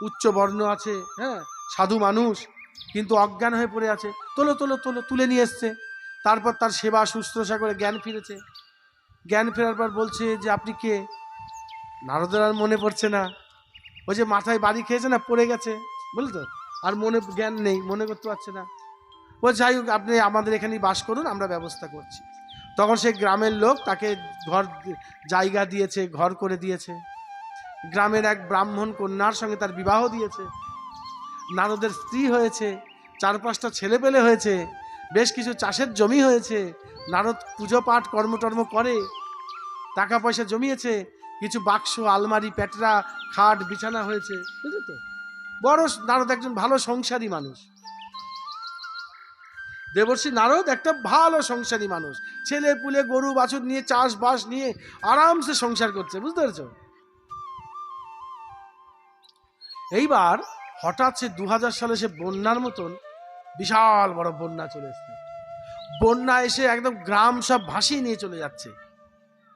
উচ্চ বর্ণ আছে, হ্যাঁ, সাধু মানুষ, কিন্তু অজ্ঞান হয়ে পড়ে আছে। তোলো তোলো তোলো, তুলে নিয়ে এসছে। তারপর তার সেবা শুশ্রূষা করে জ্ঞান ফিরেছে। জ্ঞান ফেরার পর বলছে যে, আপনি কে? নারদের আর মনে পড়ছে না। ওই যে মাথায় বাড়ি খেয়েছে না, পড়ে গেছে, বুঝলি তো, আর মনে জ্ঞান নেই, মনে করতে পারছে না। ও যাই হোক, আপনি আমাদের এখানেই বাস করুন, আমরা ব্যবস্থা করছি। তখন সে গ্রামের লোক তাকে ঘর জায়গা দিয়েছে, ঘর করে দিয়েছে। গ্রামের এক ব্রাহ্মণ কন্যার সঙ্গে তার বিবাহ দিয়েছে। নারদের স্ত্রী হয়েছে, 4-5টা ছেলে পেলে হয়েছে, বেশ কিছু চাষের জমি হয়েছে। নারদ পুজো পাঠ কর্মটর্ম করে, টাকা পয়সা জমিয়েছে, কিছু বাক্স আলমারি প্যাটরা খাট বিছানা হয়েছে, বুঝলি তো। বড় নারদ একজন ভালো সংসারী মানুষ। দেবর্ষি নারদ একটা ভালো সংসারী মানুষ, ছেলে পুলে গরু বাছুর নিয়ে চাষবাস নিয়ে আরামসে সংসার করছে, বুঝতে পেরেছ। এইবার হঠাৎ সে 2000 সালে সে বন্যার মতন বিশাল বড় বন্যা চলে এসছে। বন্যা এসে একদম গ্রাম সব ভাসিয়ে নিয়ে চলে যাচ্ছে।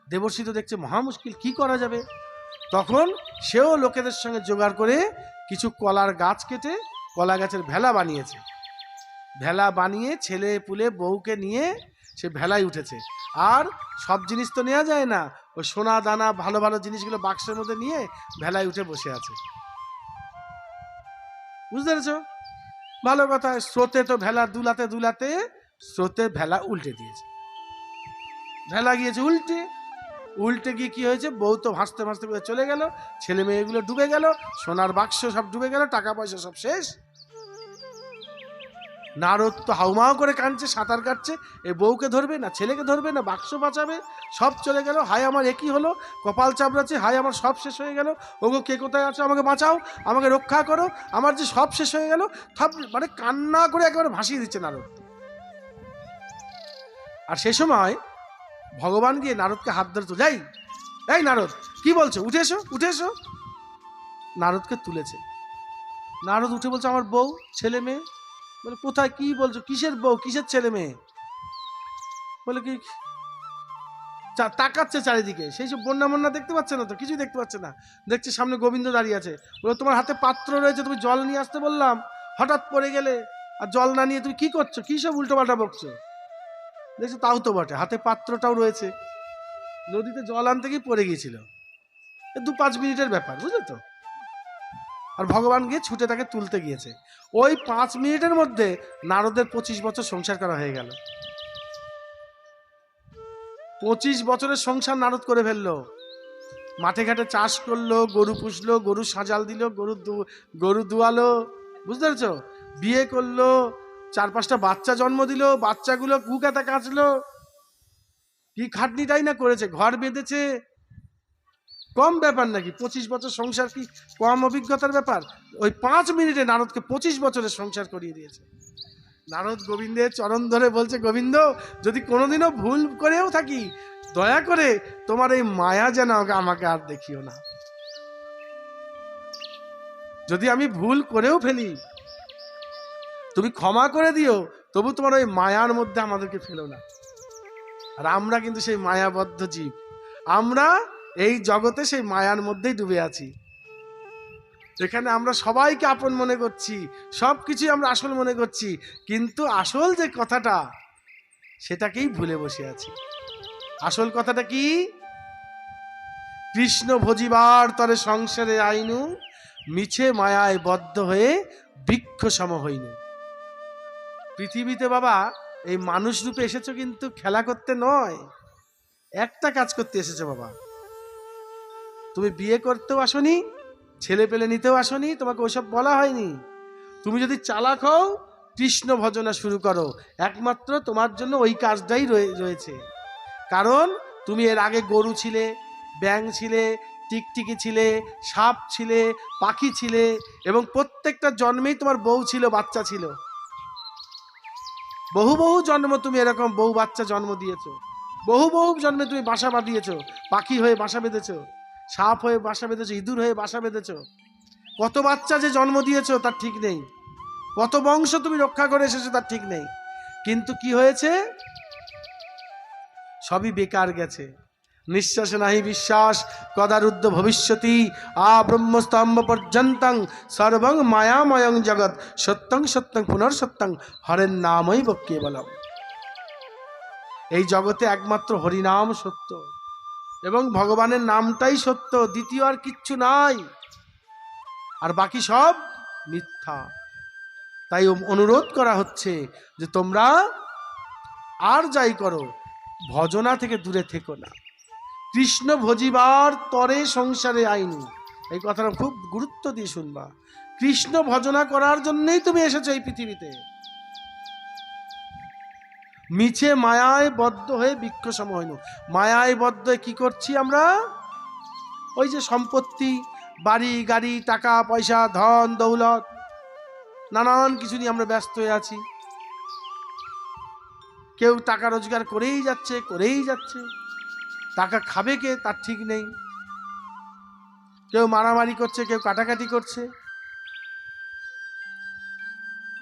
দেবর্ষি তো দেখছে মহা মুশকিল, কি করা যাবে। তখন সেও লোকেদের সঙ্গে জোগাড় করে কিছু কলার গাছ কেটে কলা গাছের ভেলা বানিয়েছে। ভেলা বানিয়ে ছেলে পুলে বউকে নিয়ে সে ভেলায় উঠেছে। আর সব জিনিস তো নেওয়া যায় না, ওই সোনা দানা ভালো ভালো জিনিসগুলো বাক্সের মধ্যে নিয়ে ভেলায় উঠে বসে আছে, বুঝতে পেরেছ। ভালো কথা, স্রোতে তো ভেলা দুলাতে দুলাতে স্রোতের ভেলা উল্টে দিয়েছে। ভেলা গিয়েছে উল্টে, উল্টে গিয়ে কি হয়েছে, বউ তো ভাসতে ভাসতে করে চলে গেল, ছেলে মেয়েগুলো ডুবে গেল, সোনার বাক্স সব ডুবে গেল, টাকা পয়সা সব শেষ। নারদ তো হাউমাউ করে কাঁদছে, সাঁতার কাটছে, এই বউকে ধরবে না, ছেলেকে ধরবে না, বাক্স বাঁচাবে, সব চলে গেল। হায় আমার একই হলো, কপাল চাপড়াচ্ছে, হায় আমার সব শেষ হয়ে গেল, ওগো কে কোথায় আছো, আমাকে বাঁচাও, আমাকে রক্ষা করো, আমার যে সব শেষ হয়ে গেল। সব মানে কান্না করে একেবারে ভাসিয়ে দিচ্ছে নারদ। আর সে সময় ভগবান গিয়ে নারদকে হাত ধরে, তো যাই, এই নারদ কি বলছো, উঠে এসো, উঠে এসো। নারদকে তুলেছে। নারদ উঠে বলছে, আমার বউ ছেলে মেয়ে। বলে কোথায়, কি বলছো, কিসের বউ কিসের ছেলে মেয়ে? বলে কি, তাকাচ্ছে চারিদিকে, সেই সব বন্যা মন্যা দেখতে পাচ্ছে না তো, কিছুই দেখতে পাচ্ছে না, দেখছে সামনে গোবিন্দ দাঁড়িয়ে আছে। বলে তোমার হাতে পাত্র রয়েছে, তুমি জল নিয়ে আসতে বললাম, হঠাৎ পড়ে গেলে, আর জল না নিয়ে তুমি কি করছো, কি সব উল্টো পাল্টা বকছো? দেখছো তাও তো বটে, হাতে পাত্রটাও রয়েছে, নদীতে জল আনতে গিয়ে পড়ে গিয়েছিল, 2-5 মিনিটের ব্যাপার, বুঝলে তো। আর ভগবান গিয়ে ছুটে তাকে তুলতে গিয়েছে। ওই 5 মিনিটের মধ্যে নারদের 25 বছর সংসার করা হয়ে গেল। 25 বছরের সংসার নারদ করে ফেললো। মাঠে ঘাটে চাষ করলো, গরু পুষলো, গরু সাজাল দিল, গরু দুয়ালো, বুঝতে পেরেছো, বিয়ে করলো, 4-5টা বাচ্চা জন্ম দিল, বাচ্চাগুলো কুকাতা কাচলো, কি খাটনিটাই না করেছে, ঘর বেঁধেছে। কম ব্যাপার নাকি? 25 বছর সংসার কি কম অভিজ্ঞতার ব্যাপার? ওই 5 মিনিটে নারদকে 25 বছরের সংসার করিয়ে দিয়েছে। নারদ গোবিন্দের চরণ ধরে বলছে, গোবিন্দ যদি কোনোদিনও ভুল করেও থাকি, দয়া করে তোমার এই মায়া যেন আমাকে আর দেখিও না। যদি আমি ভুল করেও ফেলি, তুমি ক্ষমা করে দিও, তবু তোমার ওই মায়ার মধ্যে আমাদেরকে ফেলো না। আর আমরা কিন্তু সেই মায়াবদ্ধ জীব, আমরা এই জগতে সেই মায়ার মধ্যেই ডুবে আছি। এখানে আমরা সবাইকে আপন মনে করছি, সব কিছুই আমরা আসল মনে করছি, কিন্তু আসল যে কথাটা সেটাকেই ভুলে বসে আছি। আসল কথাটা কি? কৃষ্ণ ভজিবার তরে সংসারে আইনু, মিছে মায়ায় বদ্ধ হয়ে বৃক্ষ সম হইনু। পৃথিবীতে বাবা এই মানুষ রূপে এসেছো কিন্তু খেলা করতে নয়, একটা কাজ করতে এসেছো বাবা। তুমি বিয়ে করতেও আসনি, ছেলে পেলে নিতেও আসনি, তোমাকে ওসব বলা হয়নি। তুমি যদি চালাক হও, কৃষ্ণ ভজনা শুরু করো, একমাত্র তোমার জন্য ওই কাজটাই রয়েছে। কারণ তুমি এর আগে গরু ছিলে, ব্যাঙ ছিলে, টিকটিকি ছিলে, সাপ ছিলে, পাখি ছিলে, এবং প্রত্যেকটা জন্মেই তোমার বউ ছিল, বাচ্চা ছিল। বহু বহু জন্ম তুমি এরকম বউ বাচ্চা জন্ম দিয়েছো, বহু বহু জন্মে তুমি বাসা বাঁধিয়েছো, পাখি হয়ে বাসা বেঁধেছো, সাপ হয়ে বাসা বেঁধেছো, ইঁদুর হয়ে বাসা বেঁধেছো। কত বাচ্চা যে জন্ম দিয়েছো তার ঠিক নেই, কত বংশ তুমি রক্ষা করে এসেছো তার ঠিক নেই। কিন্তু কি হয়েছে? সবই বেকার গেছে। নিঃশ্বাসে নাহি বিশ্বাস, কদারুদ্ধ ভবিষ্যতি, ব্রহ্মস্তম্ভ পর্যন্তং সর্বং মায়াময়ং জগৎ, সত্যং সত্যং পুনর্সত্যং হরের নামই কেবলম। এই জগতে একমাত্র হরিনাম সত্য, এবং ভগবানের নামটাই সত্য, দ্বিতীয় আর কিচ্ছু নাই, আর বাকি সব মিথ্যা। তাই অনুরোধ করা হচ্ছে যে তোমরা আর যাই করো, ভজনা থেকে দূরে থেকো না। কৃষ্ণ ভজিবার তরে সংসারে আইনু, এই কথাটা খুব গুরুত্ব দিয়ে শুনবা। কৃষ্ণ ভজনা করার জন্যই তুমি এসেছো এই পৃথিবীতে। মিছে মায়ায় বদ্ধ হয়ে বৃক্ষ সম হইনু। মায়ায় বদ্ধ হয়ে কি করছি আমরা? ওই যে সম্পত্তি, বাড়ি গাড়ি, টাকা পয়সা, ধন দৌলত, নানান কিছু নিয়ে আমরা ব্যস্ত হয়ে আছি। কেউ টাকা রোজগার করেই যাচ্ছে, করেই যাচ্ছে, টাকা খাবে কে তার ঠিক নেই। কেউ মারামারি করছে, কেউ কাটাকাটি করছে।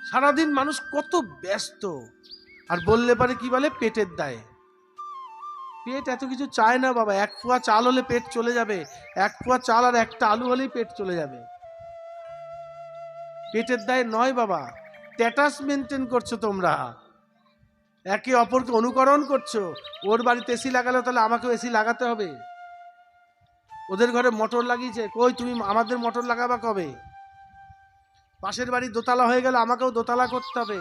সারাদিন মানুষ কত ব্যস্ত, আর বললে পারে কি বলে, পেটের দায়ে। পেট এত কিছু চায় না বাবা, 1 পোয়া চাল হলে পেট চলে যাবে, 1 পোয়া চাল আর 1টা আলু হলেই পেট চলে যাবে। পেটের দায়ে নয় বাবা, স্ট্যাটাস মেনটেন করছো তোমরা, একে অপরকে অনুকরণ করছো। ওর বাড়িতে এসি লাগালো, তাহলে আমাকেও এসি লাগাতে হবে। ওদের ঘরে মোটর লাগিয়েছে, কই তুমি আমাদের মোটর লাগাবা কবে? পাশের বাড়ি দোতলা হয়ে গেল, আমাকেও দোতলা করতে হবে।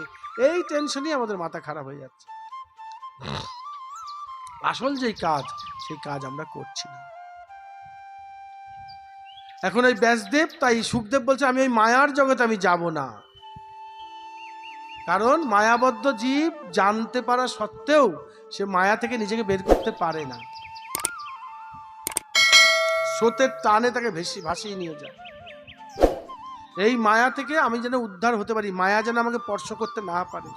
এই টেনশনই আমাদের মাথা খারাপ হয়ে যাচ্ছে। আসল যেই কাজ, সেই কাজ আমরা করছি না। এখন ওই ব্যাসদেব, তাই সুখদেব বলছে আমি ওই মায়ার জগতে আমি যাব না, কারণ মায়াবদ্ধ জীব জানতে পারা সত্ত্বেও সে মায়া থেকে নিজেকে বের করতে পারে না। স্রোতের টানে তাকে ভাসিয়ে নিয়ে যায়। এই মায়া থেকে আমি যেন উদ্ধার হতে পারি, মায়া যেন আমাকে স্পর্শ করতে না পারে।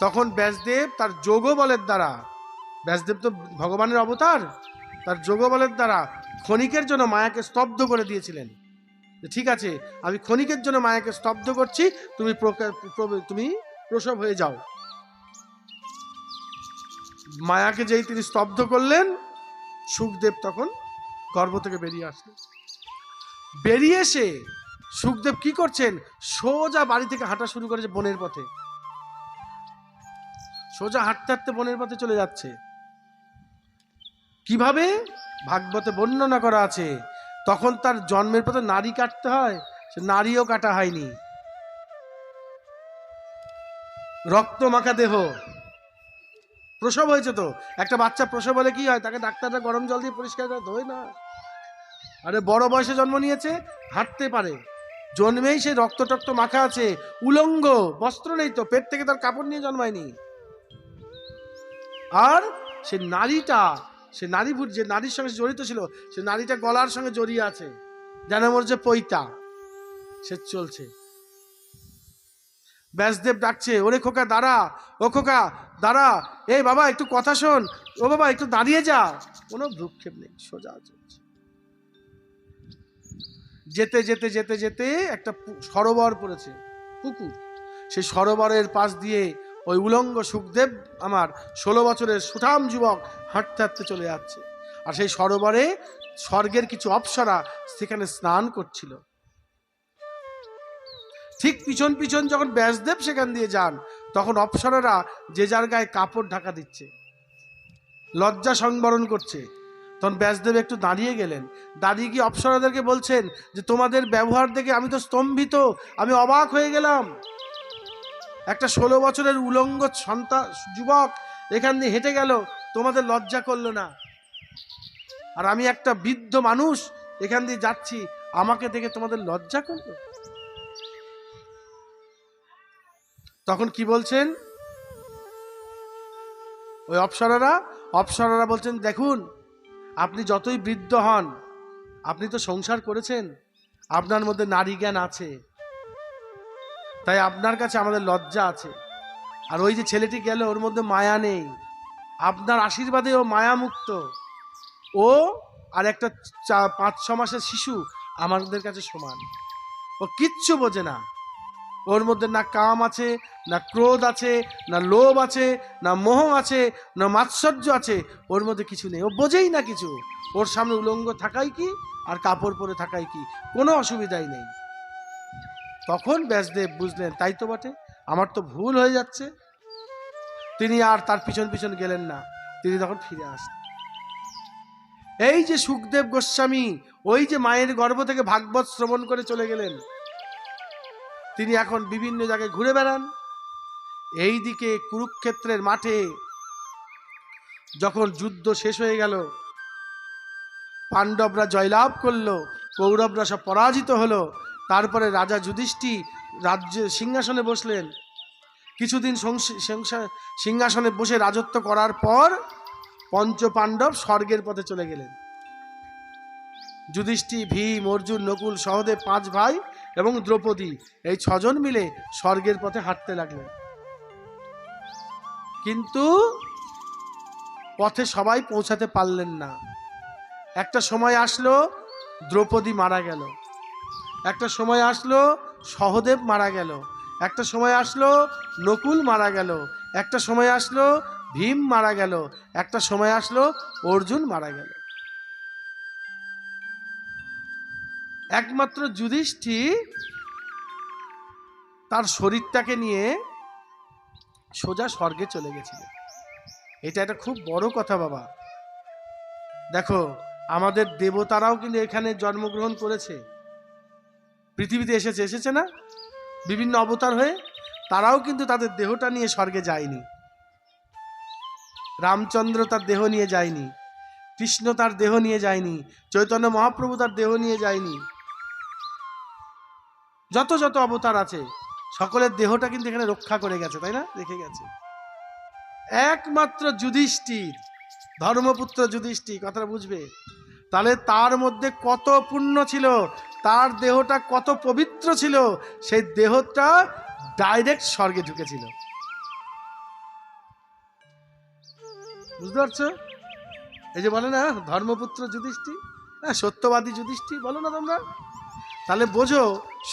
তখন ব্যাসদেব তার যোগবলের দ্বারা, ব্যাসদেব তো ভগবানের অবতার, তার যোগবলের দ্বারা ক্ষণিকের জন্য মায়াকে স্তব্ধ করে দিয়েছিলেন। ঠিক আছে, আমি ক্ষণিকের জন্য মায়াকে স্তব্ধ করছি, তুমি প্রসব হয়ে যাও। মায়াকে যেই তিনি স্তব্ধ করলেন, সুখদেব তখন গর্ভ থেকে বেরিয়ে আসলেন। বেরিয়ে এসে সুখদেব কি করছেন, সোজা বাড়ি থেকে হাঁটা শুরু করেছে বনের পথে। সোজা হাঁটতে হাঁটতে বনের পথে চলে যাচ্ছে। কিভাবে? ভাগবতে বর্ণনা করা আছে, তখন তার জন্মের পথে নারী কাটতে হয়, সে নারীও কাটা হয়নি, রক্ত মাখা দেহ, প্রসব হয়েছে। তো একটা বাচ্চা প্রসব হলে কি হয়, তাকে ডাক্তাররা গরম জল দিয়ে পরিষ্কার করে ধোয় না? আরে বড় বয়সে জন্ম নিয়েছে, হাঁটতে পারে, জন্মেই সে রক্ত টক্ত মাখা আছে, উলঙ্গ, বস্ত্র নেই, তো পেট থেকে তার কাপড় নিয়ে জন্মায়নি। আর সে নারীটা, সে নারীভূত যে নারীর সঙ্গে জড়িত ছিল, সে নারীটা গলার সঙ্গে জড়িয়ে আছে, যেন ওর যে পৈতা, সে চলছে। ব্যাসদেব ডাকছে, ওরে খোকা দাঁড়া, ও খোকা দাঁড়া, এই বাবা একটু কথা শোন, ও বাবা একটু দাঁড়িয়ে যা। কোনো ভ্রুক্ষেপ নেই, সোজা চলছে। যেতে যেতে যেতে যেতে একটা সরোবর পড়েছে, পুকুর। সেই সরোবরের পাশ দিয়ে ওই উলঙ্গ সুখদেব, আমার 16 বছরের সুঠাম যুবক, হাঁটতে হাঁটতে চলে যাচ্ছে। আর সেই সরোবরে স্বর্গের কিছু অপ্সরা সেখানে স্নান করছিল। ঠিক পিছন পিছন যখন ব্যাসদেব সেখান দিয়ে যান, তখন অপ্সরারা যে যার গায়ে কাপড় ঢাকা দিচ্ছে, লজ্জা সংবরণ করছে। তখন ব্যাসদেব একটু দাঁড়িয়ে গেলেন, দাঁড়িয়ে গিয়ে অপ্সরাদেরকে বলছেন যে তোমাদের ব্যবহার দেখে আমি তো স্তম্ভিত, আমি অবাক হয়ে গেলাম। একটা 16 বছরের উলঙ্গ যুবক এখান দিয়ে হেঁটে গেল, তোমাদের লজ্জা করলো না। আর আমি একটা বৃদ্ধ মানুষ এখান দিয়ে যাচ্ছি, আমাকে দেখে তোমাদের লজ্জা করলো। তখন কি বলছেন ওই অপ্সরারা বলছেন, দেখুন আপনি যতই বৃদ্ধ হন, আপনি তো সংসার করেছেন, আপনার মধ্যে নারী জ্ঞান আছে, তাই আপনার কাছে আমাদের লজ্জা আছে। আর ওই যে ছেলেটি গেল, ওর মধ্যে মায়া নেই, আপনার আশীর্বাদে ও মায়া মুক্ত। ও আর একটা 5-6 মাসের শিশু আমাদের কাছে সমান, ও কিচ্ছু বোঝে না। ওর মধ্যে না কাম আছে, না ক্রোধ আছে, না লোভ আছে, না মোহ আছে, না মাৎসর্য আছে, ওর মধ্যে কিছু নেই, ও বোঝেই না কিছু। ওর সামনে উলঙ্গ থাকাই কি আর কাপড় পরে থাকাই কি, কোনো অসুবিধাই নেই। তখন ব্যাসদেব বুঝলেন, তাই তো বটে, আমার তো ভুল হয়ে যাচ্ছে। তিনি আর তার পিছন পিছন গেলেন না, তিনি তখন ফিরে আসলেন। এই যে সুখদেব গোস্বামী, ওই যে মায়ের গর্ভ থেকে ভাগবত শ্রবণ করে চলে গেলেন, তিনি এখন বিভিন্ন জায়গায় ঘুরে বেড়ান। এই দিকে কুরুক্ষেত্রের মাঠে যখন যুদ্ধ শেষ হয়ে গেল, পাণ্ডবরা জয়লাভ করলো, কৌরবরা সব পরাজিত হলো, তারপরে রাজা যুধিষ্ঠির রাজ্য সিংহাসনে বসলেন। কিছুদিন সিংহাসনে বসে রাজত্ব করার পর পঞ্চ পাণ্ডব স্বর্গের পথে চলে গেলেন। যুধিষ্ঠির, ভীম, অর্জুন, নকুল, সহদেব 5 ভাই এবং দ্রৌপদী, এই 6 জন মিলে স্বর্গের পথে হাঁটতে লাগলেন। কিন্তু পথে সবাই পৌঁছাতে পারলেন না। একটা সময় আসলো দ্রৌপদী মারা গেল, একটা সময় আসলো সহদেব মারা গেল, একটা সময় আসলো নকুল মারা গেল, একটা সময় আসলো ভীম মারা গেল, একটা সময় আসলো অর্জুন মারা গেল। একমাত্র যুধিষ্ঠির তার শরীরটাকে নিয়ে সোজা স্বর্গে চলে গেছিল। এটা একটা খুব বড় কথা বাবা। দেখো, আমাদের দেবতারাও কিন্তু এখানে জন্মগ্রহণ করেছে, পৃথিবীতে এসেছে না বিভিন্ন অবতার হয়ে। তারাও কিন্তু তাদের দেহটা নিয়ে স্বর্গে যায়নি। রামচন্দ্র তার দেহ নিয়ে যায়নি, কৃষ্ণ তার দেহ নিয়ে যায়নি, চৈতন্য মহাপ্রভু তার দেহ নিয়ে যায়নি। যত যত অবতার আছে সকলের দেহটা কিন্তু এখানে রক্ষা করে গেছে, তাই না? রেখে গেছে। একমাত্র যুধিষ্ঠির, ধর্মপুত্র যুধিষ্ঠির, কথাটা বুঝবে, তাহলে তার মধ্যে কত পুণ্য ছিল, তার দেহটা কত পবিত্র ছিল, সেই দেহটা ডাইরেক্ট স্বর্গে ঢুকেছিল। বুঝতে পারছো? এই যে বলে না ধর্মপুত্র যুধিষ্ঠির, হ্যাঁ, সত্যবাদী যুধিষ্ঠির বলো না তোমরা? তাহলে বোঝো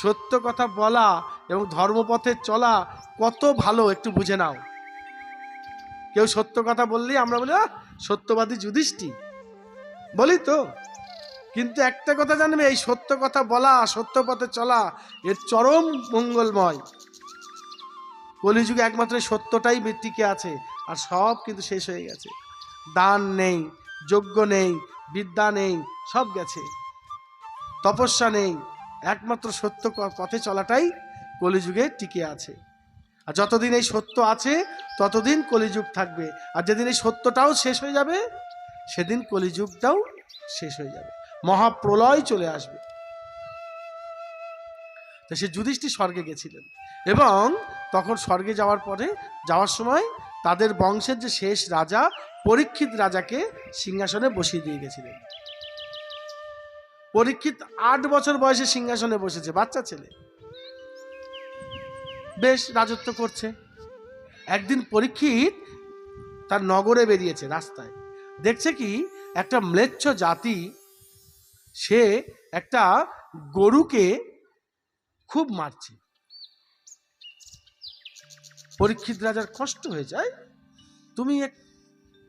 সত্য কথা বলা এবং ধর্মপথে চলা কত ভালো, একটু বুঝে নাও। কেউ সত্য কথা বললেই আমরা বলি সত্যবাদী যুধিষ্ঠির বলি তো, কিন্তু একটা কথা জানবে, এই সত্য কথা বলা, সত্য পথে চলা এর চরম মঙ্গলময়। কলিযুগে একমাত্র সত্যটাই টিকে আছে, আর সব কিন্তু শেষ হয়ে গেছে। দান নেই, যজ্ঞ নেই, বিদ্যা নেই, সব গেছে, তপস্যা নেই, একমাত্র সত্য পথে চলাটাই কলিযুগে টিকে আছে। আর যতদিন এই সত্য আছে ততদিন কলিযুগ থাকবে, আর যেদিন এই সত্যটাও শেষ হয়ে যাবে সেদিন কলিযুগটাও শেষ হয়ে যাবে, মহাপ্রলয় চলে আসবে। তো সে যুধিষ্ঠির স্বর্গে গেছিলেন, এবং তখন স্বর্গে যাওয়ার সময় তাদের বংশের যে শেষ রাজা পরীক্ষিত রাজাকে সিংহাসনে বসিয়ে দিয়ে গেছিলেন। পরীক্ষিত 8 বছর বয়সে সিংহাসনে বসেছে, বাচ্চা ছেলে, বেশ রাজত্ব করছে। একদিন পরীক্ষিত তার নগরে বেরিয়েছে, রাস্তায় দেখছে কি একটা ম্লেচ্ছ জাতি, সে একটা গরুকে খুব মারছে। পরীক্ষিত রাজার কষ্ট হয়ে যায়, তুমি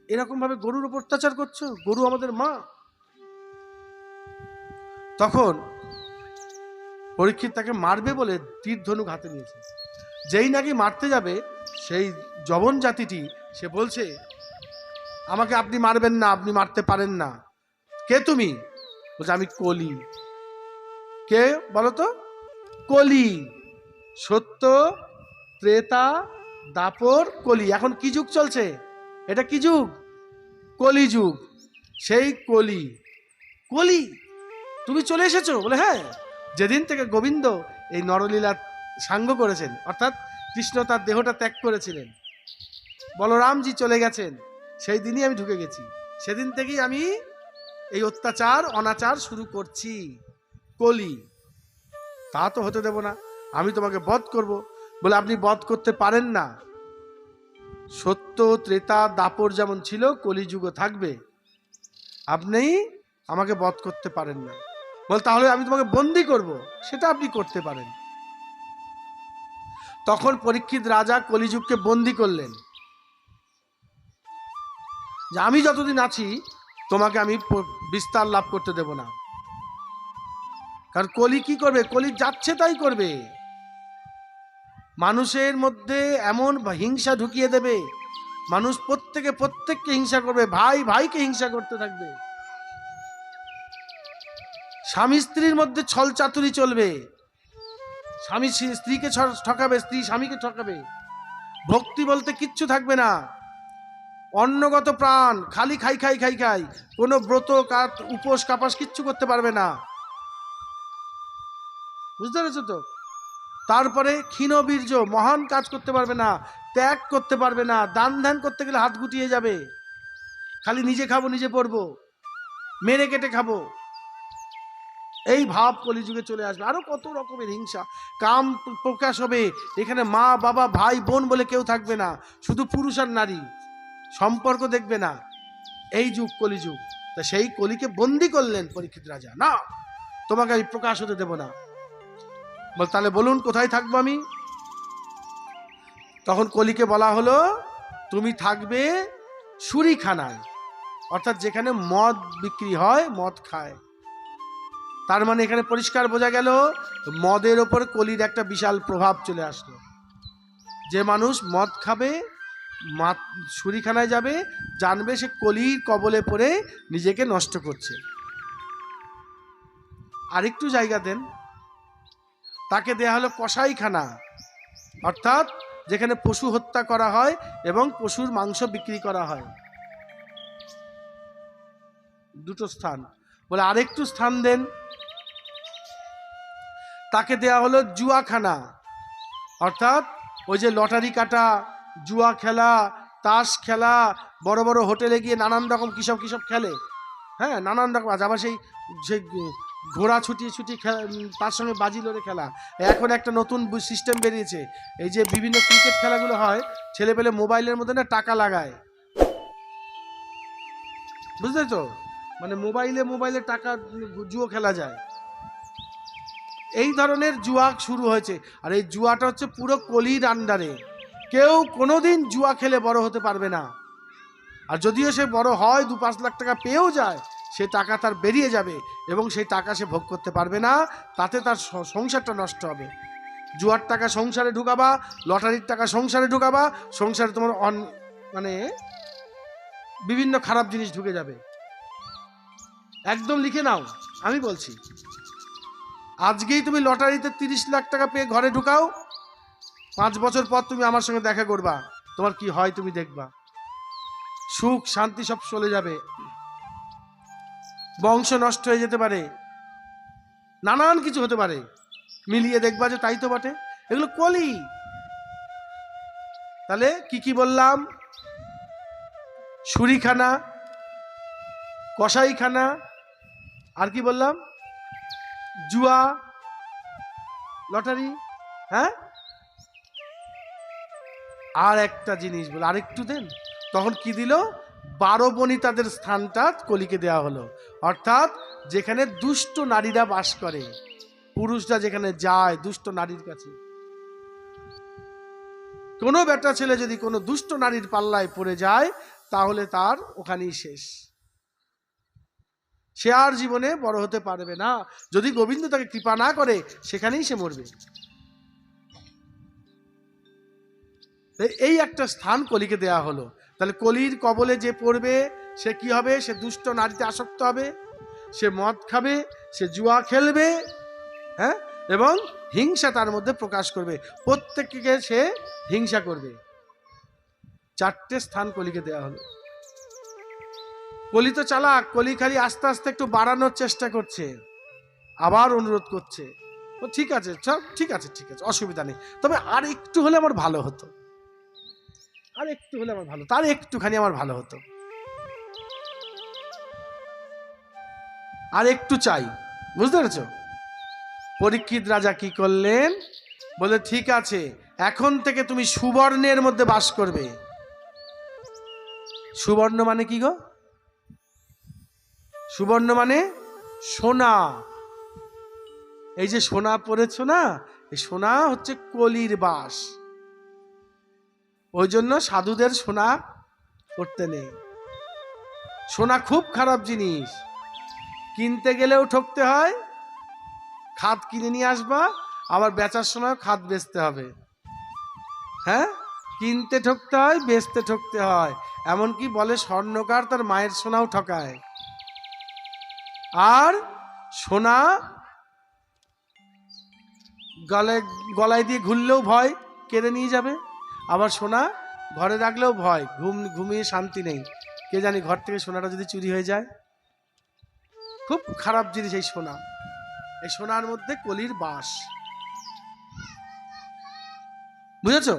এরকম ভাবে গরুর উপর অত্যাচার করছো, গরু আমাদের মা। তখন পরীক্ষিত তাকে মারবে বলে তীর ধনুক হাতে নিয়েছে। যেই নাকি মারতে যাবে, সেই যবন জাতিটি সে বলছে, আমাকে আপনি মারবেন না, আপনি মারতে পারেন না। কে তুমি? বলছে, আমি কলি। কে বলো তো? কলি। সত্য, ত্রেতা, দাপর, কলি। এখন কি যুগ চলছে? এটা কি যুগ? কলি যুগ। সেই কলি। কলি তুমি চলে এসেছো? বলে হ্যাঁ, যেদিন থেকে গোবিন্দ এই নরলীলা সাঙ্গ করেছেন, অর্থাৎ কৃষ্ণ তার দেহটা ত্যাগ করেছিলেন, বলরামজি চলে গেছেন, সেই দিনই আমি ঢুকে গেছি। সেদিন থেকেই আমি এই অত্যাচার অনাচার শুরু করছি। কলি। তা তো হতে দেব না, আমি তোমাকে বধ করব। বলে, আপনি বধ করতে পারেন না। সত্য, ত্রেতা, দাপর যেমন ছিল, কলিযুগও থাকবে, আপনি আমাকে বধ করতে পারেন না। বল, তাহলে আমি তোমাকে বন্দি করব। সেটা আপনি করতে পারেন। তখন পরীক্ষিত রাজা কলিযুগকে বন্দি করলেন, যে আমি যতদিন আছি তোমাকে আমি বিস্তার লাভ করতে দেব না। কারণ কলি কি করবে? কলি যাচ্ছে তাই করবে, মানুষের মধ্যে এমন হিংসা ঢুকিয়ে দেবে, মানুষ প্রত্যেককে হিংসা করবে, ভাই ভাইকে হিংসা করতে থাকবে, স্বামী স্ত্রীর মধ্যে ছল চাতুরি চলবে, স্বামী স্ত্রীকে ঠকাবে, স্ত্রী স্বামীকে ঠকাবে, ভক্তি বলতে কিচ্ছু থাকবে না, অন্নগত প্রাণ, খালি খাই খাই খাই খাই, কোনো ব্রত উপোস কাপাস কিচ্ছু করতে পারবে না। বুঝতে পেরেছো তো? তারপরে ক্ষীণবীর্য, মহান কাজ করতে পারবে না, ত্যাগ করতে পারবে না, দান ধ্যান করতে গেলে হাত গুটিয়ে যাবে, খালি নিজে খাবো নিজে পড়বো, মেরে কেটে খাবো, এই ভাব কলিযুগে চলে আসবে। আরো কত রকমের হিংসা, কাম প্রকাশ হবে। এখানে মা বাবা ভাই বোন বলে কেউ থাকবে না, শুধু পুরুষ আর নারী, সম্পর্ক দেখবে না। এই যুগ কলিযুগ। তা সেই কলিকে বন্দি করলেন পরীক্ষিত রাজা, না তোমাকে আমি প্রকাশ হতে দেব না। বল, তাহলে বলুন কোথায় থাকবো আমি? তখন কলিকে বলা হলো, তুমি থাকবে শুরিখানায়, অর্থাৎ যেখানে মদ বিক্রি হয়, মদ খায়। তার মানে এখানে পরিষ্কার বোঝা গেল মদের ওপর কলির একটা বিশাল প্রভাব চলে আসলো। যে মানুষ মদ খাবে, শুরিখানায় যাবে, জানবে সে কলির কবলে পড়ে নিজেকে নষ্ট করছে। আরেকটু জায়গা দেন, তাকে দেয়া হলো কসাইখানা, অর্থাৎ যেখানে পশু হত্যা করা হয় এবং পশুর মাংস বিক্রি করা হয়, দুটো স্থান। বলে আরেকটু স্থান দেন। তাকে দেয়া হলো জুয়াখানা, অর্থাৎ ওই যে লটারি কাটা, জুয়া খেলা, তাস খেলা, বড় বড় হোটেলে গিয়ে নানান রকম কিসব কিসব খেলে, হ্যাঁ নানান রকম আছে। আবার সেই সেই ঘোড়া ছুটিয়ে ছুটিয়ে তার সঙ্গে বাজি লড়ে খেলা। এখন একটা নতুন সিস্টেম বেরিয়েছে, এই যে বিভিন্ন ক্রিকেট খেলাগুলো হয়, ছেলে পেলে মোবাইলের মধ্যে না টাকা লাগায়, বুঝলে তো, মানে মোবাইলে টাকা জুয়ো খেলা যায়। এই ধরনের জুয়া শুরু হয়েছে। আর এই জুয়াটা হচ্ছে পুরো কলির আন্ডারে। কেউ কোনোদিন জুয়া খেলে বড় হতে পারবে না। আর যদিও সে বড় হয় 2-5 লাখ টাকা পেয়েও যায়, সে টাকা তার বেরিয়ে যাবে এবং সেই টাকা সে ভোগ করতে পারবে না, তাতে তার সংসারটা নষ্ট হবে। জুয়ার টাকা সংসারে ঢুকাবা, লটারির টাকা সংসারে ঢুকাবা, সংসারে তোমার মানে বিভিন্ন খারাপ জিনিস ঢুকে যাবে। একদম লিখে নাও, আমি বলছি। আজকেই তুমি লটারিতে 30 লাখ টাকা পেয়ে ঘরে ঢুকাও, 5 বছর পর তুমি আমার সঙ্গে দেখা করবা, তোমার কি হয় তুমি দেখবা। সুখ শান্তি সব চলে যাবে, বংশ নষ্ট হয়ে যেতে পারে, নানান কিছু হতে পারে। মিলিয়ে দেখবা যে তাই তো বটে, এগুলো কলি। তাহলে কি কি বললাম? ছুরিখানা, কসাইখানা, আর কি বললাম? জুয়া, লটারি, হ্যাঁ। আর একটা জিনিস বলে, আরেকটু দেন। তখন কি দিল? 12 বনিতাদের স্থানটা কলিকে দেওয়া হলো। অর্থাৎ যেখানে দুষ্ট নারীরা বাস করে, পুরুষরা যেখানে যায় দুষ্ট নারীর কাছে, কোনো বেটা ছেলে যদি কোনো দুষ্ট নারীর পাল্লায় পড়ে যায়, তাহলে তার ওখানেই শেষ, সে আর জীবনে বড় হতে পারবে না। যদি গোবিন্দ তাকে কৃপা না করে, সেখানেই সে মরবে। এই একটা স্থান কলিকে দেয়া হলো। তাহলে কলির কবলে যে পড়বে, সে কি হবে? সে দুষ্ট নারীতে আসক্ত হবে, সে মদ খাবে, সে জুয়া খেলবে, হ্যাঁ, এবং হিংসা তার মধ্যে প্রকাশ করবে, প্রত্যেককে সে হিংসা করবে। 4টে স্থান কলিকে দেয়া হলো। কলি তো চালাক, কলি খালি আস্তে আস্তে একটু বাড়ানোর চেষ্টা করছে, আবার অনুরোধ করছে, ঠিক আছে ঠিক আছে ঠিক আছে, অসুবিধা নেই, তবে আর একটু হলে আমার ভালো হতো, আর একটু হলে আমার ভালো, তার একটুখানি আমার ভালো হতো, আর একটু চাই। বুঝতে পেরেছ? পরীক্ষিত রাজা কি করলেন? বলে ঠিক আছে, এখন থেকে তুমি সুবর্ণের মধ্যে বাস করবে। সুবর্ণ মানে কি গো? সুবর্ণ মানে সোনা। এই যে সোনা পড়েছ না, এই সোনা হচ্ছে কলির বাস। ওই জন্য সাধুদের সোনা পড়তে নেই। সোনা খুব খারাপ জিনিস, কিনতে গেলেও ঠকতে হয়, খাদ কিনে নিয়ে আসবা, আবার বেচার সময় খাদ বেচতে হবে, হ্যাঁ, কিনতে ঠকতে হয়, বেচতে ঠকতে হয়। এমনকি বলে স্বর্ণকার তার মায়ের সোনাও ঠকায়। আর সোনা গলায় দিয়ে ঘুরলেও ভয়, কেড়ে নিয়ে যাবে। আবার সোনা ঘরে রাখলেও ভয়, ঘুমিয়ে শান্তি নেই, কে জানি ঘর থেকে সোনাটা যদি চুরি হয়ে যায়। খুব খারাপ জিনিস এই সোনা। এই সোনার মধ্যে কলির বাস, বুঝেছ?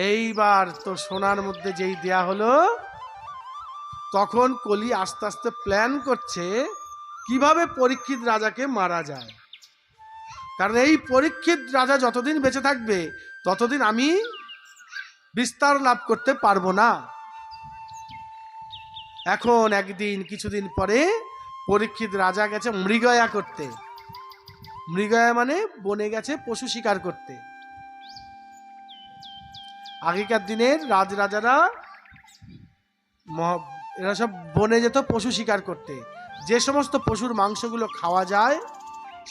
এইবার তো সোনার মধ্যে যেই দেয়া হলো, তখন কলি আস্তে আস্তে প্ল্যান করছে কিভাবে পরীক্ষিত রাজাকে মারা যায়। কারণ এই পরীক্ষিত রাজা যতদিন বেঁচে থাকবে, ততদিন আমি বিস্তার লাভ করতে পারবো না। এখন একদিন কিছুদিন পরে পরীক্ষিত রাজা গেছে মৃগয়া করতে। মৃগয়া মানে বনে গেছে পশু শিকার করতে। আগেকার দিনের রাজরাজারা এরা সব বনে যেত পশু শিকার করতে। যে সমস্ত পশুর মাংসগুলো খাওয়া যায়,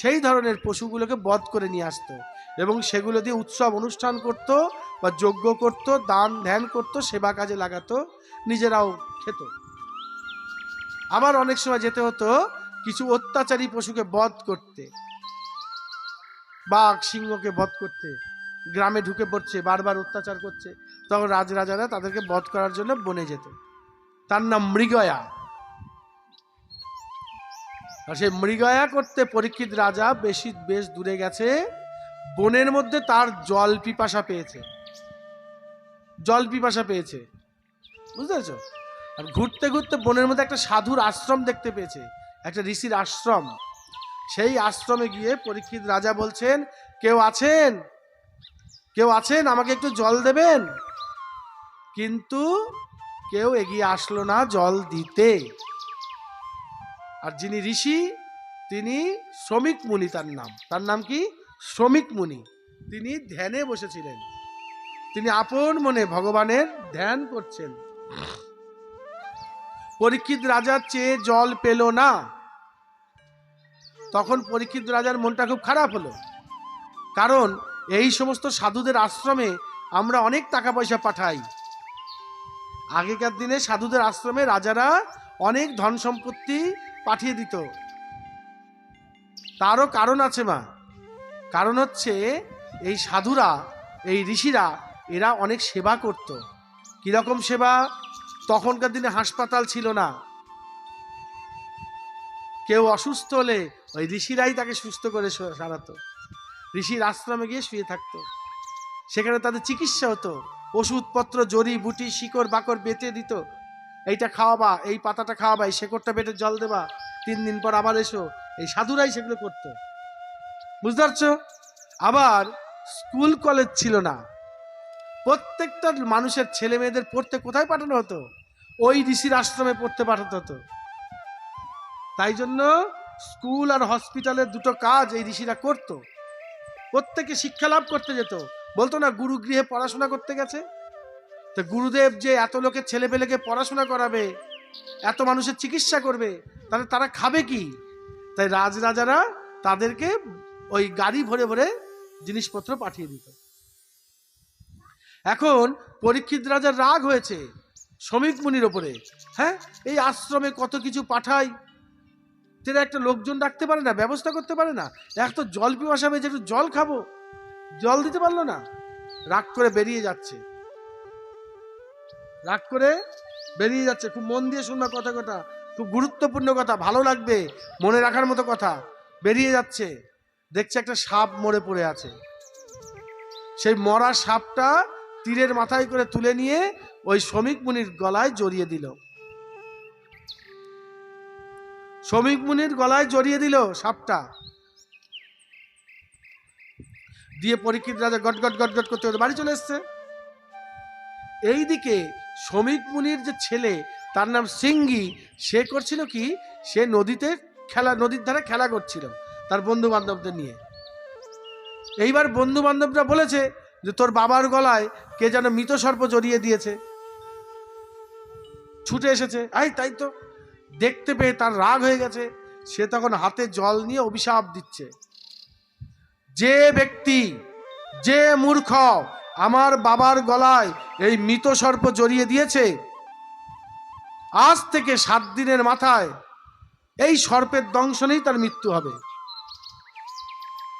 সেই ধরনের পশুগুলোকে বধ করে নিয়ে আসতো এবং সেগুলো দিয়ে উৎসব অনুষ্ঠান করত বা যজ্ঞ করত, দান ধ্যান করত, সেবা কাজে লাগাতো, নিজেরাও খেত। আবার অনেক সময় যেতে হতো কিছু অত্যাচারী পশুকে বধ করতে, বাঘ সিংহকে বধ করতে, গ্রামে ঢুকে পড়ছে, বারবার অত্যাচার করছে, তখন রাজরাজারা তাদেরকে বধ করার জন্য বনে যেত। তার নাম মৃগয়া। আর সেই মৃগয়া করতে পরীক্ষিত রাজা বেশ দূরে গেছে, বনের মধ্যে তার জল পিপাসা পেয়েছে, বুঝতে পেরেছ? আর ঘুরতে ঘুরতে বনের মধ্যে একটা সাধুর আশ্রম দেখতে পেয়েছে, একটা ঋষির আশ্রম। সেই আশ্রমে গিয়ে পরীক্ষিত রাজা বলছেন, কেউ আছেন, আমাকে একটু জল দেবেন? কিন্তু কেউ এগিয়ে আসলো না জল দিতে। আর যিনি ঋষি, তিনি শ্রমিক মুনি, তার নাম কি? শ্রমিক মুনি। তিনি ধ্যানে বসেছিলেন, তিনি আপন মনে ভগবানের ধ্যান করছেন। পরীক্ষিত রাজা চেয়ে জল পেল না। তখন পরীক্ষিত রাজার মনটা খুব খারাপ হলো, কারণ এই সমস্ত সাধুদের আশ্রমে আমরা অনেক টাকা পয়সা পাঠাই। আগেকার দিনে সাধুদের আশ্রমে রাজারা অনেক ধন সম্পত্তি পাঠিয়ে দিত। তারও কারণ আছে মা। কারণ হচ্ছে এই সাধুরা, এই ঋষিরা, এরা অনেক সেবা করত। কিরকম সেবা? তখনকার দিনে হাসপাতাল ছিল না, কেউ অসুস্থ হলে ওই ঋষিরাই তাকে সুস্থ করে সারাতো। ঋষির আশ্রমে গিয়ে শুয়ে থাকতো, সেখানে তাদের চিকিৎসা হতো। ওষুধপত্র, জড়ি বুটি, শিকড় বাকড় বেটে দিত, এইটা খাওয়াবা, এই পাতাটা খাওয়াবা, এই শেকড়টা বেটে জল দেবা, 3 দিন পর আবার এসো। এই সাধুরাই সেগুলো করতো, বুঝতে পারছো? আবার স্কুল কলেজ ছিল না, প্রত্যেকটা মানুষের ছেলে মেয়েদের পড়তে কোথায় পাঠানো হতো? ওই ঋষির আশ্রমে পড়তে পাঠাতে হতো। তাই জন্য স্কুল আর হসপিটালের দুটো কাজ এই ঋষিরা করতো। প্রত্যেকে শিক্ষা লাভ করতে যেত, বলতো না গুরুগৃহে পড়াশোনা করতে গেছে। তো গুরুদেব যে এত লোকের ছেলে পেলেকে পড়াশোনা করাবে, এত মানুষের চিকিৎসা করবে, তাহলে তারা খাবে কি? তাই রাজরাজারা তাদেরকে ওই গাড়ি ভরে ভরে জিনিসপত্র পাঠিয়ে দিত। এখন পরীক্ষিত রাজার রাগ হয়েছে শ্রমিক মুনির ওপরে। হ্যাঁ, এই আশ্রমে কত কিছু পাঠায়, তারা একটা লোকজন রাখতে পারে না, ব্যবস্থা করতে পারে না। এক তো জল পিপাসা পেয়েছে, একটু জল খাবো, জল দিতে পারলো না। রাগ করে বেরিয়ে যাচ্ছে, খুব মন দিয়ে শুনবা কথা, খুব গুরুত্বপূর্ণ কথা, ভালো লাগবে, মনে রাখার মতো কথা। বেরিয়ে যাচ্ছে, দেখছে একটা সাপ মরে পড়ে আছে। সেই মরা সাপটা তীরের মাথায় করে তুলে নিয়ে ওই শ্রমিক মুনির গলায় জড়িয়ে দিল। সাপটা দিয়ে পরীক্ষিত রাজা গট গট গট গট করতে বাড়ি চলে এসছে। এইদিকে শ্রমিক মুনির যে ছেলে, তার নাম সিঙ্গি, সে করছিল কি, সে নদীর ধারে খেলা করছিল তার বন্ধু বান্ধবদের নিয়ে। এইবার বন্ধু বান্ধবরা বলেছে যে তোর বাবার গলায় কে যেন মৃত সর্প জড়িয়ে দিয়েছে। ছুটে এসেছে, তাই তো দেখতে পেয়ে তার রাগ হয়ে গেছে। সে তখন হাতে জল নিয়ে অভিশাপ দিচ্ছে, যে ব্যক্তি, যে মূর্খ আমার বাবার গলায় এই মৃত সর্প জড়িয়ে দিয়েছে, আজ থেকে 7 দিনের মাথায় এই সর্পের দংশনেই তার মৃত্যু হবে।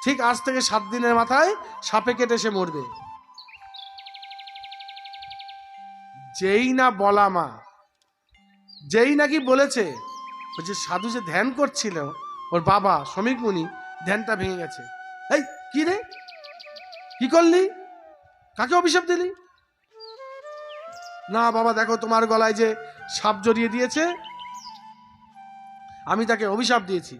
ঠিক আজ থেকে 7 দিনের মাথায় সাপে কেটে সে মরবে। যেই না বলা মা, যেই নাকি বলেছে, ওই যে সাধু যে ধ্যান করছিল, ওর বাবা শ্রমিক মুনি, ধ্যানটা ভেঙে গেছে। এই কি রে, কি করলি, কাকে অভিশাপ দিলি? না বাবা, দেখো তোমার গলায় যে সাপ জড়িয়ে দিয়েছে, আমি তাকে অভিশাপ দিয়েছি।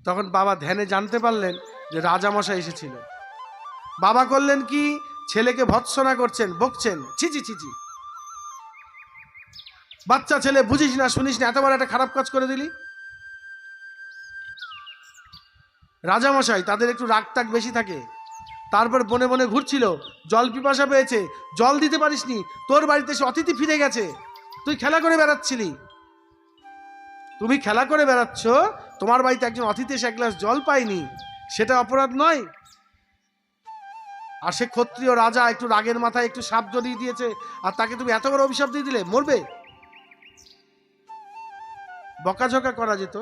তখন বাবা ধ্যানে জানতে পারলেন যে রাজামশাই এসেছিল। বাবা করলেন কি, ছেলেকে ভৎসনা করছেন, বকছেন, ছিচি ছিচি, বাচ্চা ছেলে, বুঝিস না শুনিস না, এত বড় একটা খারাপ কাজ করে দিলি। রাজামশাই, তাদের একটু রাগ টাগ বেশি থাকে, তারপর বনে বনে ঘুরছিল, জল পিপাসা পেয়েছে, জল দিতে পারিসনি, তোর বাড়িতে সে অতিথি ফিরে গেছে, তুই খেলা করে বেড়াচ্ছিলি, তুমি খেলা করে বেড়াচ্ছ, তোমার বাড়িতে একজন অতিথি এসে 1 গ্লাস জল পায়নি, সেটা অপরাধ নয়? আর সে ক্ষত্রিয় রাজা একটু রাগের মাথায় একটু সাপ জড়িয়ে দিয়েছে, আর তাকে তুমি এত বড় অভিশাপ দিয়ে দিলে, মরবে। বকাঝকা করা যেত,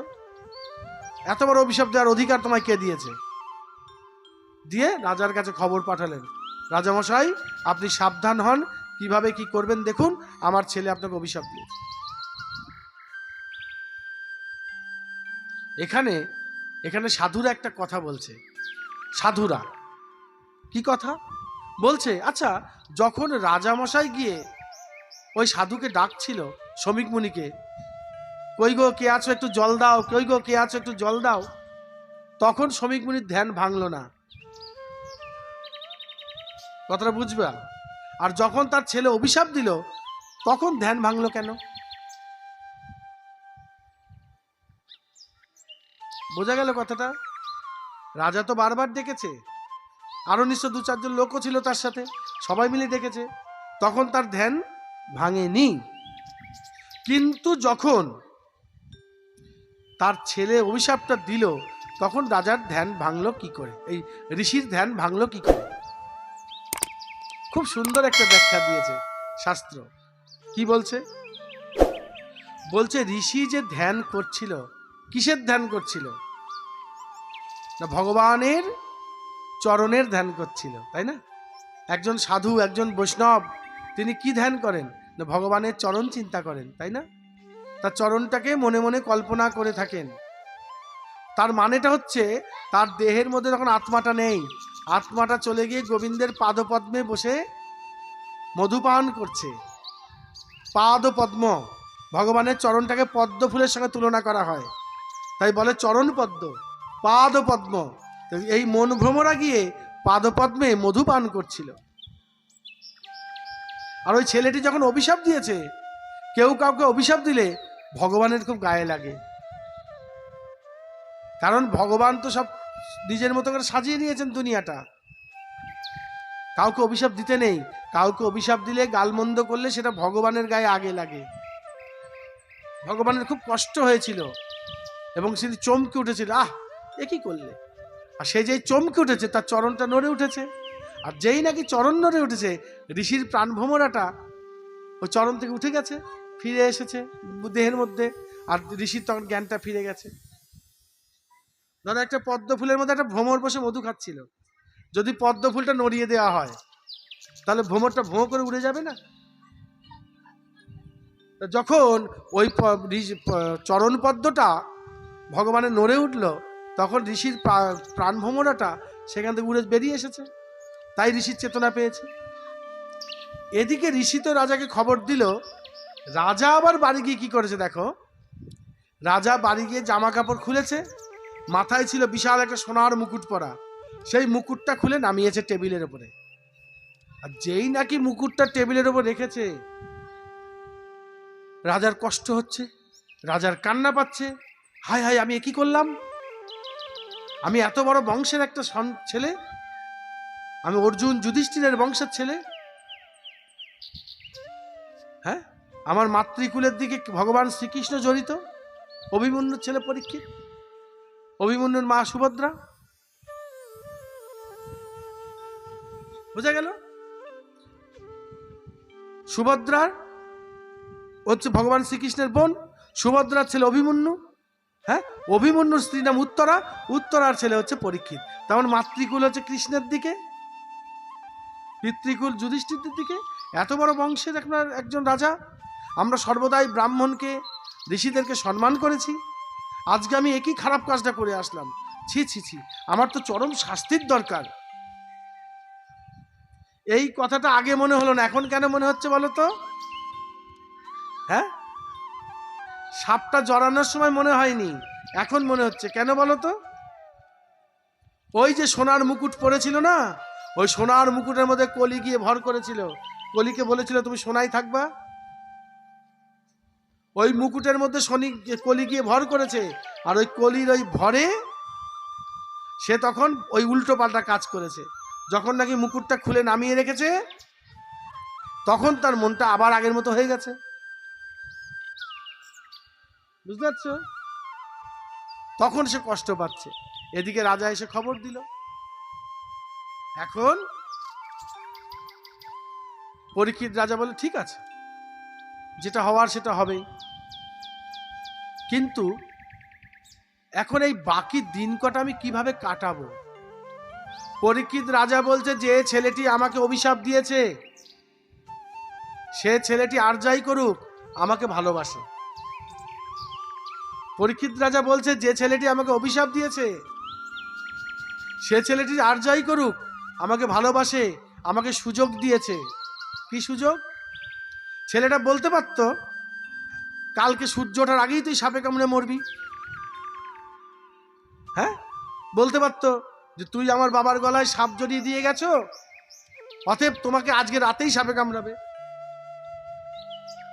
এত বড় অভিশাপ দেওয়ার অধিকার তোমায় কে দিয়েছে? দিয়ে রাজার কাছে খবর পাঠালেন, রাজামশাই আপনি সাবধান হন, কিভাবে কি করবেন দেখুন, আমার ছেলে আপনাকে অভিশাপ দিয়েছে। এখানে এখানে সাধুরা একটা কথা বলছে। সাধুরা কি কথা বলছে? আচ্ছা, যখন রাজামশাই গিয়ে ওই সাধুকে ডাকছিল, শ্রমিক মুনিকে, কই গো কে আছো একটু জল দাও, কই গো কে আছো একটু জল দাও, তখন শ্রমিক মুনির ধ্যান ভাঙলো না। কথাটা বুঝবা? আর যখন তার ছেলে অভিশাপ দিল তখন ধ্যান ভাঙলো কেন? বোঝা গেল কথাটা? রাজা তো বারবার ডেকেছে, আরো নিশ্চয় 2-4 জন লোকও ছিল তার সাথে, সবাই মিলে ডেকেছে, তখন তার ধ্যান ভাঙেনি। কিন্তু যখন তার ছেলে অভিশাপটা দিল তখন রাজার ধ্যান ভাঙলো কি করে, এই ঋষির ধ্যান ভাঙলো কি করে? খুব সুন্দর একটা ব্যাখ্যা দিয়েছে শাস্ত্র। কি বলছে? বলছে ঋষি যে ধ্যান করছিল, কিসের ধ্যান করছিল? না, ভগবানের চরণের ধ্যান করছিল, তাই না? একজন সাধু, একজন বৈষ্ণব, তিনি কি ধ্যান করেন? না, ভগবানের চরণ চিন্তা করেন, তাই না? তার চরণটাকে মনে মনে কল্পনা করে থাকেন। তার মানেটা হচ্ছে তার দেহের মধ্যে যখন আত্মাটা নেই, আত্মাটা চলে গিয়ে গোবিন্দের পাদপদ্মে বসে মধুপান করছে। পাদপদ্ম, ভগবানের চরণটাকে পদ্ম ফুলের সঙ্গে তুলনা করা হয়, তাই বলে চরণ পদ্ম, পাদপদ্ম। এই মন ভ্রমরা গিয়ে পাদপদ্মে মধুপান করছিল। আর ওই ছেলেটি যখন অভিশাপ দিয়েছে, কেউ কাউকে অভিশাপ দিলে ভগবানের খুব গায়ে লাগে, কারণ ভগবান তো সব নিজের মতো করে সাজিয়ে নিয়েছেন দুনিয়াটা। কাউকে অভিশাপ দিতে নেই, কাউকে অভিশাপ দিলে, গালমন্দ করলে সেটা ভগবানের গায়ে আগে লাগে। ভগবানের খুব কষ্ট হয়েছিল এবং সে চমকে উঠেছিল, আহ এ কি করলে। আর সে যেই চমকে উঠেছে তার চরণটা নড়ে উঠেছে, আর যেই নাকি চরণ নড়ে উঠেছে, ঋষির প্রাণভ্রমরাটা ওই চরণ থেকে উঠে গেছে, ফিরে এসেছে দেহের মধ্যে, আর ঋষির তখন জ্ঞানটা ফিরে গেছে। ধরো একটা পদ্ম ফুলের মধ্যে একটা ভ্রমর বসে মধু খাচ্ছিল, যদি পদ্ম ফুলটা নড়িয়ে দেওয়া হয় তাহলে ভ্রমরটা ভ্রম করে উড়ে যাবে না? যখন ওই চরণ পদ্মটা ভগবানের নড়ে উঠল, তখন ঋষির প্রাণভ্রমরাটা সেখান থেকে উড়ে বেরিয়ে এসেছে, তাই ঋষির চেতনা পেয়েছে। এদিকে ঋষি তো রাজাকে খবর দিল, রাজা আবার বাড়ি গিয়ে কি করেছে দেখো। রাজা বাড়ি গিয়ে জামা কাপড় খুলেছে, মাথায় ছিল বিশাল একটা সোনার মুকুট পরা, সেই মুকুটটা খুলে নামিয়েছে টেবিলের উপরে। আর যেই নাকি মুকুটটা টেবিলের উপর রেখেছে, রাজার কষ্ট হচ্ছে, রাজার কান্না পাচ্ছে, হায় হায় আমি কি করলাম, আমি এত বড় বংশের একটা ছেলে, আমি অর্জুন যুধিষ্ঠিরের বংশের ছেলে, হ্যাঁ, আমার মাতৃকুলের দিকে ভগবান শ্রীকৃষ্ণ জড়িত, অভিমন্যুর ছেলে পরীক্ষিত, অভিমন্যুর মা সুভদ্রা। বোঝা গেল? সুভদ্রার হচ্ছে ভগবান শ্রীকৃষ্ণের বোন, সুভদ্রার ছেলে অভিমন্যু, হ্যাঁ, অভিমন্যুর স্ত্রী নাম উত্তরা, উত্তরার ছেলে হচ্ছে পরীক্ষিত। তেমন মাতৃকুল হচ্ছে কৃষ্ণের দিকে, পিতৃকুল যুধিষ্ঠিরের দিকে। এত বড় বংশের আপনার একজন রাজা। আমরা সর্বদাই ব্রাহ্মণকে, ঋষিদেরকে সম্মান করেছি, আজকে আমি একই খারাপ কাজটা করে আসলাম, ছি ছি ছি, আমার তো চরম শাস্তির দরকার। এই কথাটা আগে মনে হলো না, এখন কেন মনে হচ্ছে বলো তো? হ্যাঁ, সাপটা জড়ানোর সময় মনে হয়নি, এখন মনে হচ্ছে। কেন বলো তো? ওই যে সোনার মুকুট পরেছিল না, ওই সোনার মুকুটের মধ্যে কলি গিয়ে ভর করেছিল, কলিকে বলেছিল তুমি সোনাই থাকবা। ওই মুকুটের মধ্যে কলি গিয়ে ভর করেছে, আর ওই কলির ওই ভরে সে তখন ওই উল্টো পাল্টা কাজ করেছে। যখন নাকি মুকুটটা খুলে নামিয়ে রেখেছে, তখন তার মনটা আবার আগের মতো হয়ে গেছে। বুঝতে পারছো? তখন সে কষ্ট পাচ্ছে। এদিকে রাজা এসে খবর দিল। এখন পরীক্ষিত রাজা বলে, ঠিক আছে, যেটা হওয়ার সেটা হবেই, কিন্তু এখন এই বাকি দিন কটা আমি কিভাবে কাটাবো? পরীক্ষিত রাজা বলছে, যে ছেলেটি আমাকে অভিশাপ দিয়েছে সে ছেলেটি আর যাই করুক আমাকে ভালোবাসে। পরীক্ষিত রাজা বলছে, যে ছেলেটি আমাকে অভিশাপ দিয়েছে সে ছেলেটি আর যাই করুক আমাকে ভালোবাসে, আমাকে সুযোগ দিয়েছে। কি সুযোগ? ছেলেটা বলতে পারত, কালকে সূর্য ওঠার আগেই তুই সাপে কামড়ে মরবি। হ্যাঁ, বলতে পারতো যে তুই আমার বাবার গলায় সাপ জড়িয়ে দিয়ে গেছো, অতএব তোমাকে আজকে রাতেই সাপে কামড়াবে।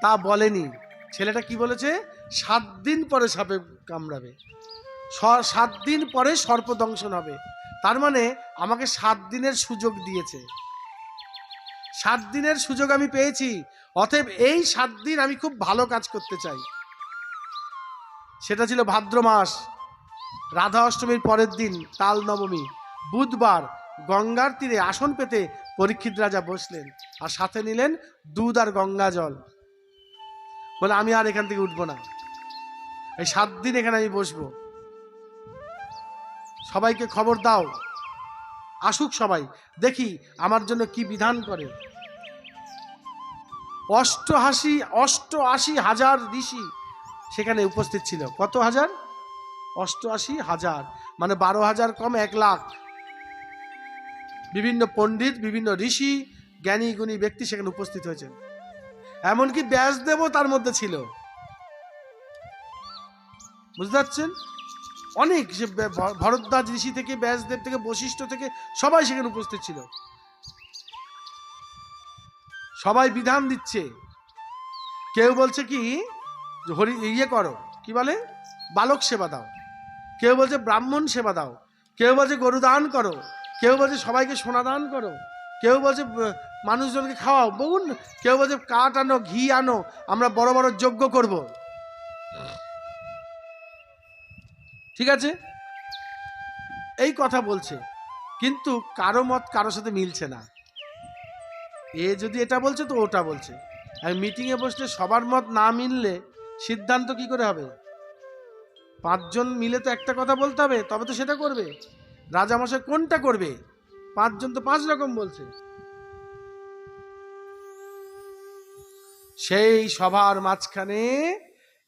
তা বলেনি। ছেলেটা কি বলেছে? 7 দিন পরে সাপে কামড়াবে, 7 দিন পরে সর্পদংশন হবে। তার মানে আমাকে 7 দিনের সুযোগ দিয়েছে। 7 দিনের সুযোগ আমি পেয়েছি, অতএব এই 7 দিন আমি খুব ভালো কাজ করতে চাই। সেটা ছিল ভাদ্র মাস, রাধা অষ্টমীর পরের দিন, তাল নবমী, বুধবার। গঙ্গার তীরে আসন পেতে পরীক্ষিত রাজা বসলেন, আর সাথে নিলেন দুধ আর গঙ্গা জল। বলে, আমি আর এখান থেকে উঠবো না, এই 7 দিন এখানে আমি বসবো। সবাইকে খবর দাও, আসুক সবাই, দেখি আমার জন্য কি বিধান করে। 88,000 ঋষি সেখানে উপস্থিত ছিল। কত হাজার? 88,000, মানে 12,000 কম 1 লাখ। বিভিন্ন পণ্ডিত, বিভিন্ন ঋষি, জ্ঞানী গুণী ব্যক্তি সেখানে উপস্থিত হয়েছেন। এমনকি ব্যাসদেবও তার মধ্যে ছিল। বুঝতে পারছেন? অনেক, ভরদ্বাজ ঋষি থেকে, ব্যাসদেব থেকে, বশিষ্ঠ থেকে সবাই সেখানে উপস্থিত ছিল। সবাই বিধান দিচ্ছে। কেউ বলছে কি হরি করো, কি বলে, বালক সেবা দাও। কেউ বলছে ব্রাহ্মণ সেবা দাও। কেউ বলছে গরু দান করো। কেউ বলছে সবাইকে সোনা দান করো। কেউ বলছে মানুষজনকে খাওয়াও। বলুন, কেউ বলছে কাঠ আনো, ঘি আনো, আমরা বড় বড় যজ্ঞ করব। ঠিক আছে, এই কথা বলছে, কিন্তু কারো মত কারোর সাথে মিলছে না। এ যদি এটা বলছে তো ওটা বলছে। আর মিটিংয়ে বসলে সবার মত না মিললে সিদ্ধান্ত কি করে হবে? 5 জন মিলে তো একটা কথা বলতে হবে, তবে তো সেটা করবে। রাজামশাই কোনটা করবে? 5 জন তো 5 রকম বলছে। সেই সবার মাঝখানে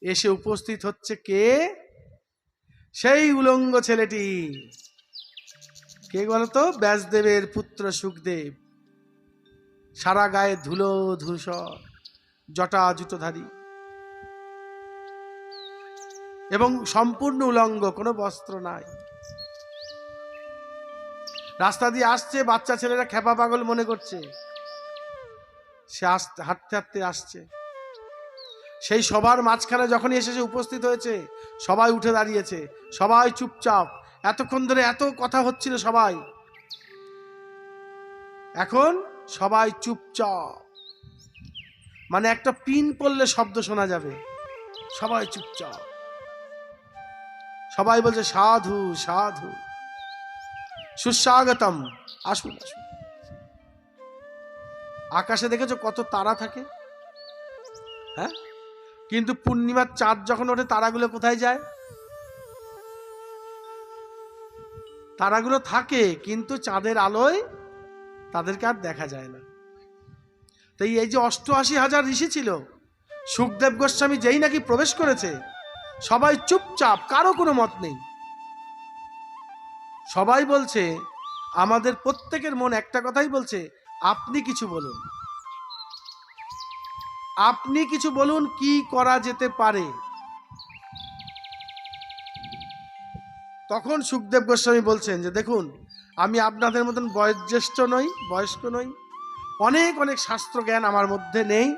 এসে উপস্থিত হচ্ছে কে? সেই উলঙ্গ ছেলেটি। কে বলতো? ব্যাসদেবের পুত্র সুখদেব। সারা গায়ে ধুলো ধূসর, জটা জুতোধারী এবং সম্পূর্ণ উলঙ্গ, কোনো বস্ত্র নাই। রাস্তা দিয়ে আসছে, বাচ্চা ছেলেরা খেপা পাগল মনে করছে। সে হাঁটতে হাঁটতে আসছে। সেই সবার মাঝখানে যখনই এসে উপস্থিত হয়েছে, সবাই উঠে দাঁড়িয়েছে, সবাই চুপচাপ। এতক্ষণ ধরে এত কথা হচ্ছিল সবাই, এখন সবাই চুপচাপ। মানে একটা পিন পড়লে শব্দ শোনা যাবে। সবাই চুপচাপ। সবাই বলছে সাধু সাধু, সুস্বাগতম, আসুন আসুন। আকাশে দেখেছো কত তারা থাকে? হ্যাঁ, কিন্তু পূর্ণিমার চাঁদ যখন ওঠে তারাগুলো কোথায় যায়? তারাগুলো থাকে, কিন্তু চাঁদের আলোয় তাদেরকে আর দেখা যায় না। তাই এই যে 88,000 ঋষি ছিল, সুখদেব গোস্বামী যেই নাকি প্রবেশ করেছে, সবাই চুপচাপ, কারো কোনো মত নেই। সবাই বলছে, আমাদের প্রত্যেকের মন একটা কথাই বলছে, আপনি কিছু বলুন, আপনি কিছু বলুন, কি করা যেতে পারে। তখন সুখদেব গোস্বামী বলছেন যে, দেখুন, আমি আপনাদের মতন বয়োজ্যেষ্ঠ নই, বয়স্ক নই, অনেক অনেক শাস্ত্র জ্ঞান আমার মধ্যে নেই।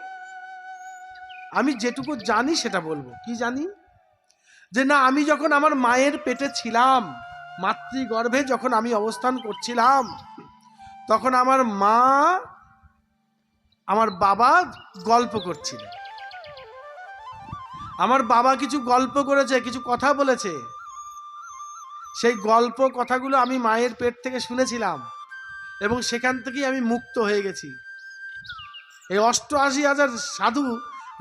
আমি যেটুকু জানি সেটা বলবো। কি জানি? যে না, আমি যখন আমার মায়ের পেটে ছিলাম, মাতৃগর্ভে যখন আমি অবস্থান করছিলাম, তখন আমার মা, আমার বাবা গল্প করছিল। আমার বাবা কিছু গল্প করেছে, কিছু কথা বলেছে। সেই গল্প কথাগুলো আমি মায়ের পেট থেকে শুনেছিলাম, এবং সেখান থেকেই আমি মুক্ত হয়ে গেছি। এই 88,000 সাধু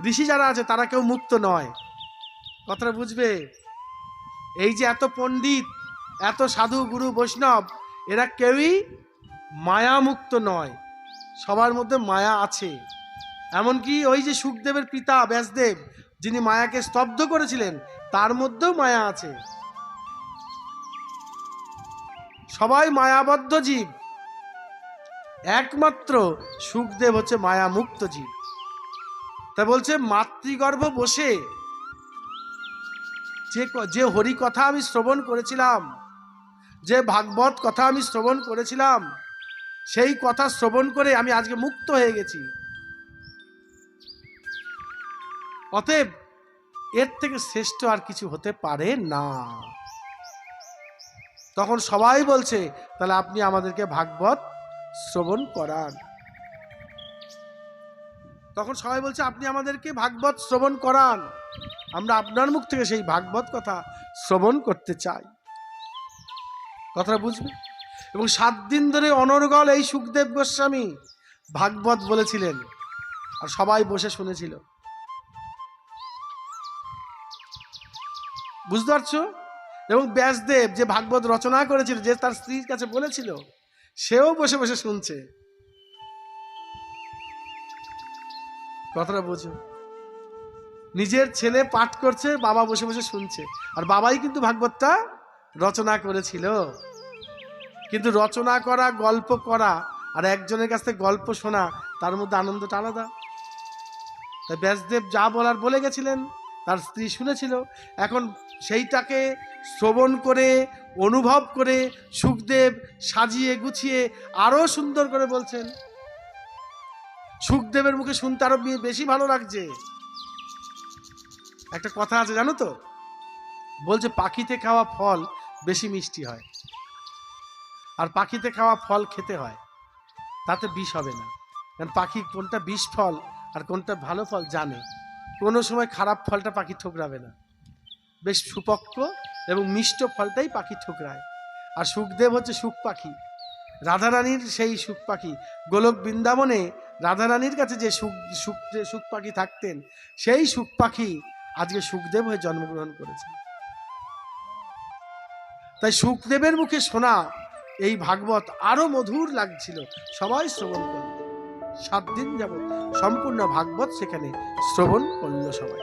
ঋষি যারা আছে, তারা কেউ মুক্ত নয়। কথাটা বুঝবে? এই যে এত পণ্ডিত, এত সাধু, গুরু, বৈষ্ণব, এরা কেউই মায়ামুক্ত নয়, সবার মধ্যে মায়া আছে। এমনকি ওই যে শুকদেবের পিতা ব্যাসদেব, যিনি মায়াকে স্তব্ধ করেছিলেন, তার মধ্যেও মায়া আছে। সবাই মায়াবদ্ধ জীব, একমাত্র শুকদেব হচ্ছে মায়ামুক্ত জীব। তা বলছে মাতৃগর্ভ বসে যে হরি কথা আমি শ্রবণ করেছিলাম, যে ভাগবত কথা আমি শ্রবণ করেছিলাম, সেই কথা শ্রবণ করে আমি আজকে মুক্ত হয়ে গেছি। অতএব এর থেকে শ্রেষ্ঠ আর কিছু হতে পারে না। তখন সবাই বলছে তাহলে আপনি আমাদেরকে ভাগবত শ্রবণ করান। তখন সবাই বলছে আপনি আমাদেরকে ভাগবত শ্রবণ করান, আমরা আপনার মুখ থেকে সেই ভাগবত কথা শ্রবণ করতে চাই। কথাটা বুঝবে। এবং 7 দিন ধরে অনর্গল এই শুকদেব গোস্বামী ভাগবত বলেছিলেন, আর সবাই বসে শুনেছিল। বুঝতে পারছো? এবং ব্যাসদেব যে ভাগবত রচনা করেছিল, যে তার স্ত্রীর কাছে বলেছিল, সেও বসে বসে শুনছে। কথাটা বোঝো। নিজের ছেলে পাঠ করছে, বাবা বসে বসে শুনছে, আর বাবাই কিন্তু ভাগবতটা রচনা করেছিল। কিন্তু রচনা করা, গল্প করা, আর একজনের কাছ থেকে গল্প শোনা, তার মধ্যে আনন্দটা আলাদা। তাই ব্যাসদেব যা বলার বলে গেছিলেন, তার স্ত্রী শুনেছিল। এখন সেইটাকে শ্রবণ করে, অনুভব করে শুকদেব সাজিয়ে গুছিয়ে আরো সুন্দর করে বলছেন। শুকদেবের মুখে শুনতে আরো বেশি ভালো লাগছে। একটা কথা আছে জানো তো, বলছে পাখিতে খাওয়া ফল বেশি মিষ্টি হয়, আর পাখিতে খাওয়া ফল খেতে হয়, তাতে বিষ হবে না। কারণ পাখি কোনটা বিষ ফল আর কোনটা ভালো ফল জানে। কোনো সময় খারাপ ফলটা পাখি ঠোকরাবে না, বেশ সুপক্ক এবং মিষ্ট ফলটাই পাখি ঠোকরায়। আর শুকদেব হচ্ছে সুখ পাখি, রাধারানীর সেই সুখ পাখি। গোলক বৃন্দাবনে রাধারানীর কাছে যে সুখ পাখি থাকতেন, সেই সুখ পাখি আজকে শুকদেব হয়ে জন্মগ্রহণ করেছে। তাই শুকদেবের মুখে শোনা এই ভাগবত আরো মধুর লাগছিল। সবাই শ্রবণ করল, 7 দিন যাবত সম্পূর্ণ ভাগবত সেখানে শ্রবণ করল সবাই।